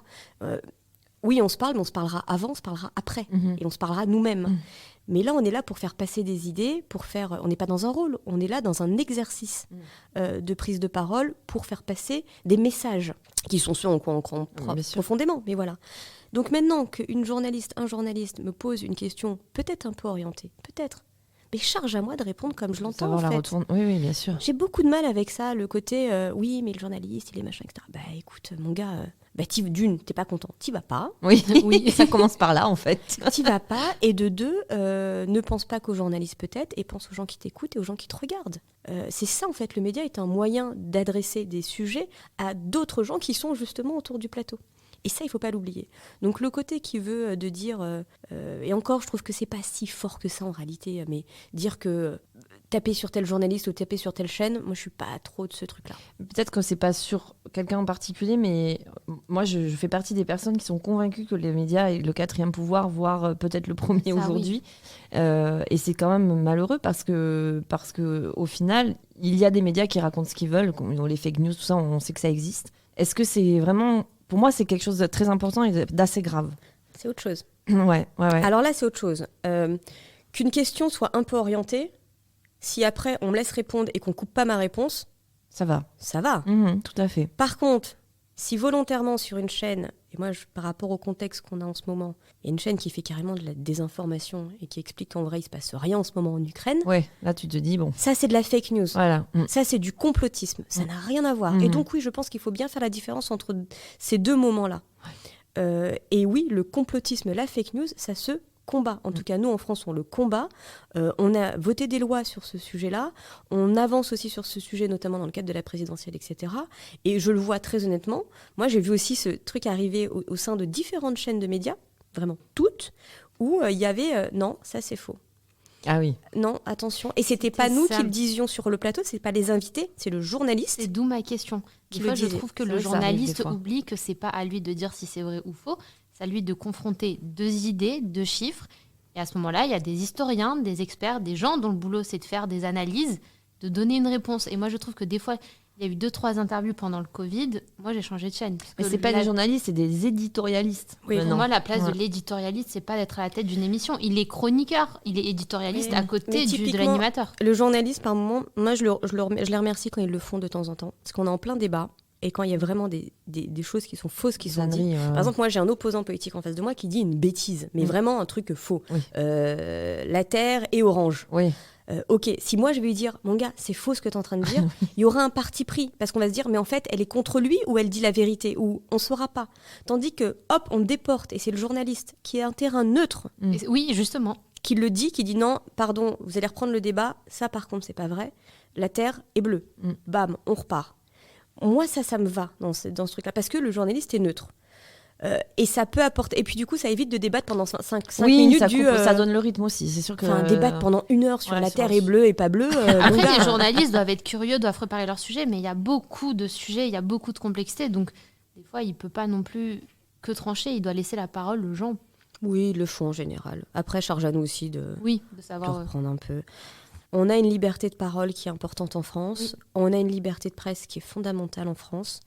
oui, on se parle, mais on se parlera avant, on se parlera après. Et on se parlera nous-mêmes. Mais là, on est là pour faire passer des idées, on n'est pas dans un rôle, on est là dans un exercice de prise de parole pour faire passer des messages qui sont ceux en quoi on croit profondément. Mais voilà. Donc maintenant qu'un journaliste me pose une question peut-être un peu orientée, peut-être, mais charge à moi de répondre comme je l'entends en fait. Oui, bien sûr. J'ai beaucoup de mal avec ça, le côté oui, mais le journaliste, il est machin, etc. Bah écoute, mon gars... t'es pas content, t'y vas pas. Oui, ça commence par là en fait. T'y vas pas, et de deux, ne pense pas qu'aux journalistes peut-être, et pense aux gens qui t'écoutent et aux gens qui te regardent. C'est ça en fait, le média est un moyen d'adresser des sujets à d'autres gens qui sont justement autour du plateau. Et ça, il faut pas l'oublier. Donc le côté qui veut de dire, et encore je trouve que c'est pas si fort que ça en réalité, mais dire que taper sur tel journaliste ou taper sur telle chaîne, moi je suis pas trop de ce truc-là. Peut-être que c'est pas sur quelqu'un en particulier, mais moi je fais partie des personnes qui sont convaincues que les médias est le quatrième pouvoir, voire peut-être le premier ça, aujourd'hui. Oui. Et c'est quand même malheureux parce que au final, il y a des médias qui racontent ce qu'ils veulent, comme les fake news, tout ça, on sait que ça existe. Est-ce que c'est vraiment... Pour moi, c'est quelque chose de très important et d'assez grave. C'est autre chose. Ouais. Alors là, c'est autre chose. Qu'une question soit un peu orientée, si après on me laisse répondre et qu'on coupe pas ma réponse, ça va. Ça va. Tout à fait. Par contre, si volontairement sur une chaîne, et moi par rapport au contexte qu'on a en ce moment, il y a une chaîne qui fait carrément de la désinformation et qui explique qu'en vrai il se passe rien en ce moment en Ukraine. Ouais, là tu te dis bon. Ça c'est de la fake news. Voilà. Ça c'est du complotisme. Ça n'a rien à voir. Et donc oui, je pense qu'il faut bien faire la différence entre ces deux moments-là. Ouais. Et oui, le complotisme, la fake news, ça se combat. En tout cas, nous, en France, on le combat. On a voté des lois sur ce sujet-là. On avance aussi sur ce sujet, notamment dans le cadre de la présidentielle, etc. Et je le vois très honnêtement. Moi, j'ai vu aussi ce truc arriver au sein de différentes chaînes de médias, vraiment toutes, où il y avait « non, ça c'est faux ». Ah oui. Non, attention. Et c'était pas C'est nous ça. qui le disions sur le plateau, c'est pas les invités, c'est le journaliste. C'est d'où ma question. Qui Des le fois, je disait. trouve que C'est le vrai que ça arrive journaliste des fois. oublie que c'est pas à lui de dire si c'est vrai ou faux. C'est à lui de confronter 2 idées, 2 chiffres. Et à ce moment-là, il y a des historiens, des experts, des gens dont le boulot c'est de faire des analyses, de donner une réponse. Et moi, je trouve que des fois, il y a eu 2-3 interviews pendant le Covid. Moi, j'ai changé de chaîne. Parce Mais que c'est pas la- des journalistes, c'est des éditorialistes. Oui, Pour maintenant. moi, la place Ouais. de l'éditorialiste, c'est pas d'être à la tête d'une émission. Il est chroniqueur, il est éditorialiste Oui. à côté Mais de typiquement, l'animateur. Le journaliste, par moment, moi, je les remercie quand ils le font de temps en temps. Parce qu'on est en plein débat. Et quand il y a vraiment des choses qui sont fausses qui sont dites. Conneries, Par exemple, moi, j'ai un opposant politique en face de moi qui dit une bêtise, mais Mm. vraiment un truc faux. Oui. La Terre est orange. oui. Ok, si moi je vais lui dire, mon gars, c'est faux ce que tu es en train de dire, il y aura un parti pris. Parce qu'on va se dire, mais en fait, elle est contre lui ou elle dit la vérité, ou on ne saura pas. Tandis que, hop, on déporte, et c'est le journaliste qui est un terrain neutre, Et oui, justement. qui le dit, qui dit non, pardon, vous allez reprendre le débat, ça par contre, c'est pas vrai. La Terre est bleue. Mm. Bam, on repart. Moi, ça me va dans ce truc-là, parce que le journaliste est neutre. Et ça peut apporter. Et puis du coup, ça évite de débattre pendant 5 Oui, minutes. ça donne le rythme aussi. C'est sûr que. Débattre pendant 1 heure sur Ouais, la sur Terre un est bleue et pas bleue. mon Après, gars, les journalistes doivent être curieux, doivent préparer leur sujet, mais il y a beaucoup de sujets, il y a beaucoup de complexité. Donc, des fois, il ne peut pas non plus que trancher, il doit laisser la parole aux gens. Oui, ils le font en général. Après, charge à nous aussi de Oui, de de savoir. reprendre un peu. On a une liberté de parole qui est importante en France. On a une liberté de presse qui est fondamentale en France.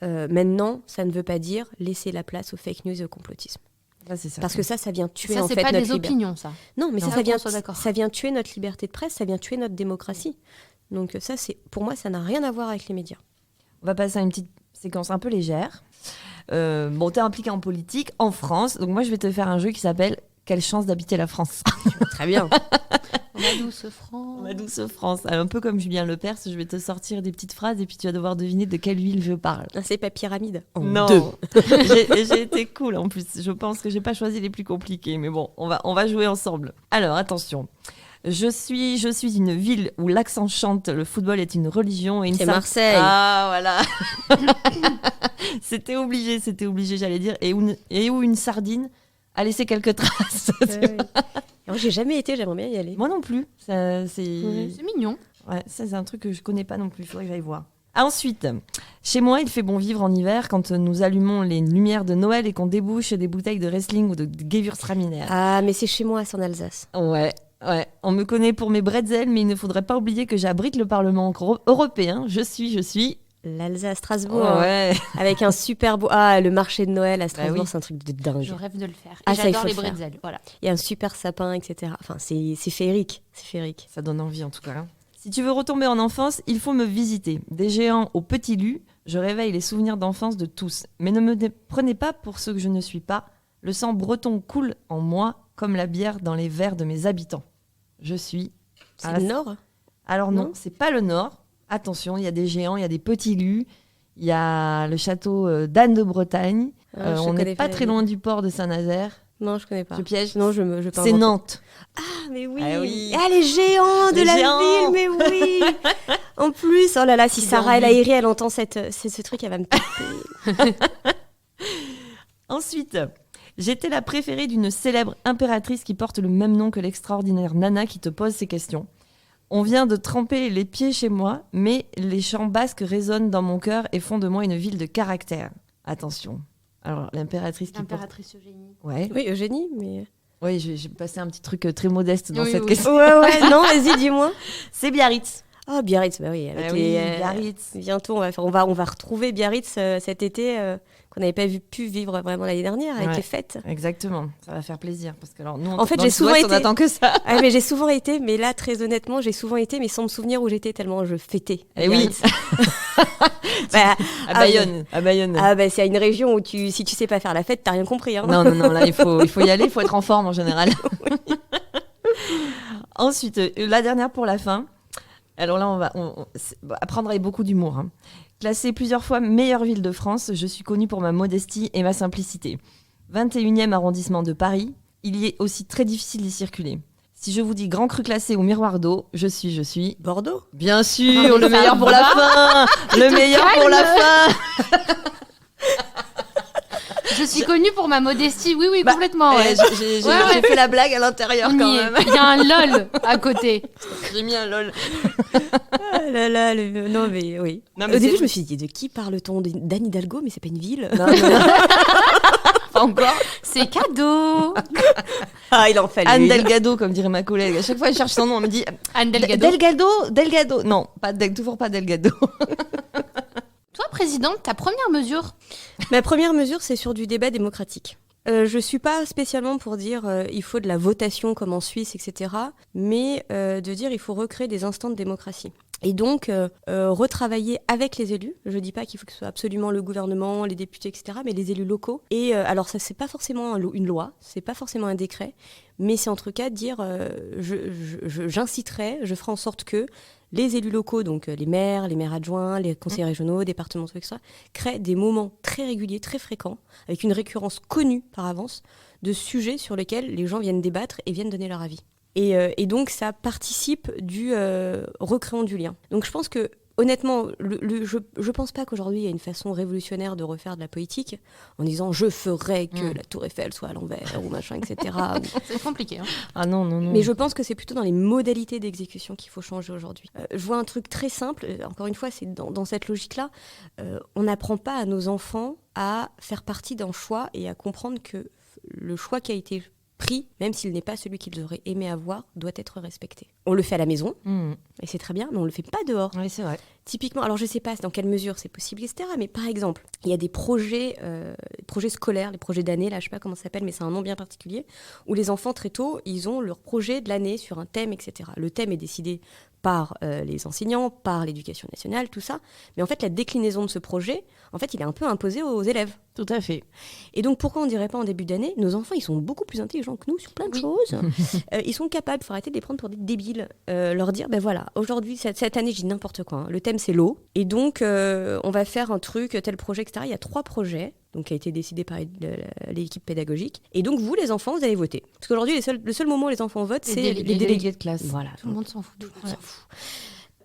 Maintenant, ça ne veut pas dire laisser la place aux fake news et au complotisme. Ouais, c'est ça. Parce que ça vient tuer Ça, en c'est fait pas notre des liberté. opinions, ça. Non, mais Non. ça vient, Qu'on soit d'accord. ça vient tuer notre liberté de presse, ça vient tuer notre démocratie. Donc ça, pour moi, ça n'a rien à voir avec les médias. On va passer à une petite séquence un peu légère. Bon, t'es impliqué en politique en France, donc moi je vais te faire un jeu qui s'appelle Quelle chance d'habiter la France. Très bien. On a douce France. Ma douce France. Alors, un peu comme Julien Lepers, je vais te sortir des petites phrases et puis tu vas devoir deviner de quelle ville je parle. C'est pas pyramide. En Non, deux. j'ai été cool en plus. Je pense que j'ai pas choisi les plus compliqués, mais bon, on va jouer ensemble. Alors attention, je suis une ville où l'accent chante, le football est une religion et une C'est Marseille. Ah voilà. C'était obligé, j'allais dire, et où une sardine a laissé quelques traces. Ouais. Alors, j'ai jamais été, j'aimerais bien y aller. Moi non plus. Ça, c'est C'est mignon. Ouais, ça c'est un truc que je connais pas non plus, il faudrait que j'aille voir. Ensuite, chez moi, il fait bon vivre en hiver quand nous allumons les lumières de Noël et qu'on débouche des bouteilles de Riesling ou de Gewürztraminer. Ah, mais c'est chez moi, c'est en Alsace. Ouais, on me connaît pour mes bretzels, mais il ne faudrait pas oublier que j'abrite le Parlement européen. Je suis... L'Alsace, Strasbourg. hein. Ouais. Avec un super beau... Ah, le marché de Noël à Strasbourg, oui. c'est un truc de dingue. Je rêve de le faire. Et Ah, ça, il j'adore faut les le faire. bretzels. Voilà. Il y a un super sapin, etc. Enfin, c'est féerique. C'est féerique. Ça donne envie en tout cas. Hein. Si tu veux retomber en enfance, il faut me visiter. Des géants au petit lu, je réveille les souvenirs d'enfance de tous. Mais ne me prenez pas pour ce que je ne suis pas. Le sang breton coule en moi comme la bière dans les verres de mes habitants. Je suis... C'est Ah, le Nord. Alors non, Non. c'est pas le Nord. Attention, il y a des géants, il y a des petits lus. Il y a le château d'Anne de Bretagne. Ah, je On connais n'est pas la très ville. loin du port de Saint-Nazaire. Non, je connais pas. Je piège. Non, je peux C'est inventer. Nantes. Ah, mais oui. Ah oui. Ah, les géants de Les la géants. ville, mais oui. En plus, oh là là, si Ils Sarah ont El vu. Haïry, elle entend ce truc, elle va me taper. Ensuite, j'étais la préférée d'une célèbre impératrice qui porte le même nom que l'extraordinaire Nana qui te pose ces questions. On vient de tremper les pieds chez moi, mais les chants basques résonnent dans mon cœur et font de moi une ville de caractère. Attention. Alors, l'impératrice qui porte... L'impératrice Eugénie. Ouais, Oui, Eugénie, mais... ouais, j'ai passé un petit truc très modeste dans Oui, cette oui. question. Ouais, non, vas-y, dis-moi. C'est Biarritz. Ah, Biarritz, bah oui. Avec Ah oui, les, Biarritz. Bientôt, on va retrouver Biarritz cet été, qu'on n'avait pas pu vivre vraiment l'année dernière, avec Ouais. les fêtes. Exactement, ça va faire plaisir parce que alors nous, En fait, dans j'ai le souvent Sud-Ouest, été- on attend que ça. Ah, mais j'ai souvent été, mais là, très honnêtement, j'ai souvent été, mais sans me souvenir où j'étais, tellement je fêtais. à Et oui, Biarritz. Bah, à Bayonne, à Bayonne. ah, bah, c'est une région où si tu sais pas faire la fête, t'as rien compris. Hein. Non, là il faut y aller, il faut être en forme en général. Ensuite, la dernière pour la fin. Alors là, on va apprendre avec beaucoup d'humour. Hein. Classée plusieurs fois meilleure ville de France, je suis connue pour ma modestie et ma simplicité. 21e arrondissement de Paris, il y est aussi très difficile d'y circuler. Si je vous dis grand cru classé au miroir d'eau, je suis... Bordeaux. Bien sûr, Ah, mais le ça meilleur pour va. la fin. Le meilleur pour la fin. Je suis connue pour ma modestie. Oui, Bah, complètement. Ouais. J'ai Ouais. fait la blague à l'intérieur On quand y est. même. Il y a un lol à côté. J'ai mis un lol. Ah là là, non mais oui. Non, mais Au début, c'est- je me suis dit, de qui parle-t-on? d'Anne Hidalgo, mais c'est pas une ville. Non, non. Pas encore. C'est cadeau. Ah, il en fallait. Anne une. Delgado, comme dirait ma collègue. À chaque fois, elle cherche son nom. Elle me dit Anne Delgado. Delgado. Non, toujours pas Delgado. Toi, présidente, ta première mesure. Ma première mesure, c'est sur du débat démocratique. Je suis pas spécialement pour dire il faut de la votation comme en Suisse, etc. Mais de dire il faut recréer des instants de démocratie. Et donc, retravailler avec les élus. Je dis pas qu'il faut que ce soit absolument le gouvernement, les députés, etc., mais les élus locaux. Et alors, ça, c'est pas forcément une loi, c'est pas forcément un décret, mais c'est en tout cas dire j'inciterai, je ferai en sorte que les élus locaux, donc les maires adjoints, les conseillers régionaux, départementaux, etc., créent des moments très réguliers, très fréquents, avec une récurrence connue par avance, de sujets sur lesquels les gens viennent débattre et viennent donner leur avis. Et donc, ça participe du recréant du lien. Donc, je pense que, honnêtement, je pense pas qu'aujourd'hui, il y a une façon révolutionnaire de refaire de la politique en disant « je ferai que la tour Eiffel soit à l'envers » ou machin, etc. C'est compliqué. Hein. Ah non. Mais je pense que c'est plutôt dans les modalités d'exécution qu'il faut changer aujourd'hui. Je vois un truc très simple, encore une fois, c'est dans cette logique-là, on n'apprend pas à nos enfants à faire partie d'un choix et à comprendre que le choix qui a été pris, même s'il n'est pas celui qu'ils auraient aimé avoir, doit être respecté. On le fait à la maison, et c'est très bien, mais on ne le fait pas dehors. Oui, c'est vrai. Typiquement, alors je ne sais pas dans quelle mesure c'est possible, etc. Mais par exemple, il y a des projets scolaires, les projets d'année, là, je ne sais pas comment ça s'appelle, mais c'est un nom bien particulier, où les enfants, très tôt, ils ont leur projet de l'année sur un thème, etc. Le thème est décidé par les enseignants, par l'éducation nationale, tout ça. Mais en fait, la déclinaison de ce projet, en fait, il est un peu imposé aux élèves. Tout à fait. Et donc, pourquoi on ne dirait pas en début d'année, nos enfants, ils sont beaucoup plus intelligents que nous sur plein de choses. Ils sont capables, il faut arrêter de les prendre pour des débiles. Leur dire, ben voilà, aujourd'hui, cette année, je dis n'importe quoi. Hein. Le thème, c'est l'eau. Et donc, on va faire un truc, tel projet, etc. Il y a 3 projets, donc qui a été décidé par l'équipe pédagogique. Et donc, vous, les enfants, vous allez voter. Parce qu'aujourd'hui, le seul moment où les enfants votent, c'est les délégués de classe. Voilà. Tout le monde s'en fout. Tout le monde s'en fout.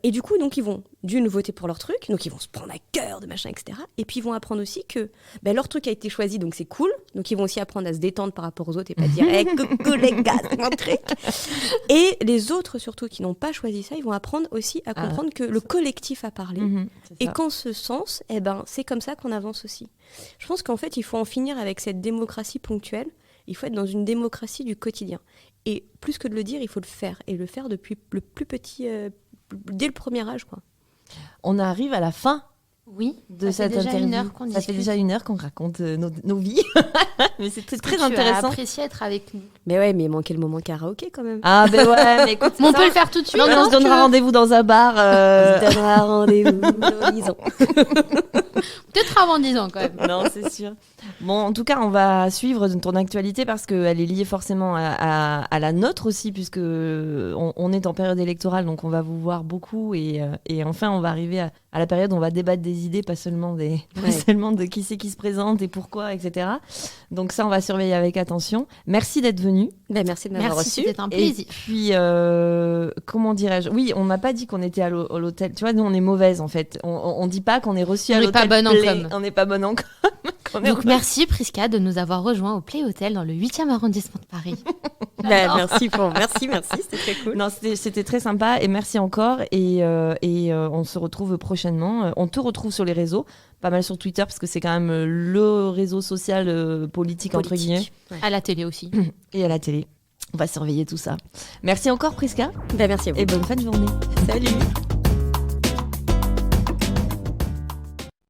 Et du coup, donc, ils vont voter pour leur truc, donc ils vont se prendre à cœur de machin, etc. Et puis, ils vont apprendre aussi que leur truc a été choisi, donc c'est cool. Donc, ils vont aussi apprendre à se détendre par rapport aux autres et pas dire hey, « coucou les gars, c'est mon truc !» Et les autres, surtout, qui n'ont pas choisi ça, ils vont apprendre aussi à comprendre que le collectif a parlé. Et qu'en ce sens, c'est comme ça qu'on avance aussi. Je pense qu'en fait, il faut en finir avec cette démocratie ponctuelle. Il faut être dans une démocratie du quotidien. Et plus que de le dire, il faut le faire. Et le faire depuis le plus petit... dès le premier âge, quoi. On arrive à la fin Oui, de ça fait cette déjà interview. 1 heure qu'on Ça fait discute. déjà 1 heure qu'on raconte nos vies. Mais c'est très Tu as intéressant. apprécié être avec nous. Mais ouais, mais il manquait le moment karaoké, quand même. Ah ben ouais, mais écoute, Mais on ça, peut le faire tout de suite. Non, on se donnera rendez-vous dans un bar. On se donnera rendez-vous dans 10 ans. Peut-être avant 10 ans, quand même. Non, c'est sûr. Bon, en tout cas, on va suivre ton actualité parce qu'elle est liée forcément à la nôtre aussi, puisque on est en période électorale, donc on va vous voir beaucoup. Et enfin, on va arriver à la période où on va débattre des idées, pas seulement de qui c'est qui se présente et pourquoi, etc. Donc ça, on va surveiller avec attention. Merci d'être venu. Ben, merci de m'avoir Merci, reçu. c'était un plaisir. Et puis, comment dirais-je ? Oui, on m'a pas dit qu'on était à l'hôtel. Tu vois, nous, on est mauvaise, en fait. On dit pas qu'on est reçu à On n'est l'hôtel. pas bonne en Play. com. On n'est pas bonne en com. Donc merci Prisca de nous avoir rejoints au Play Hotel dans le 8e arrondissement de Paris. Ben, merci, c'était très cool. Non, c'était très sympa et merci encore. Et on se retrouve prochainement. On te retrouve sur les réseaux, pas mal sur Twitter parce que c'est quand même le réseau social politique, entre guillemets. Ouais. À la télé aussi. Et à la télé. On va surveiller tout ça. Merci encore Prisca Ben, merci à vous. et bonne fin de journée. Salut.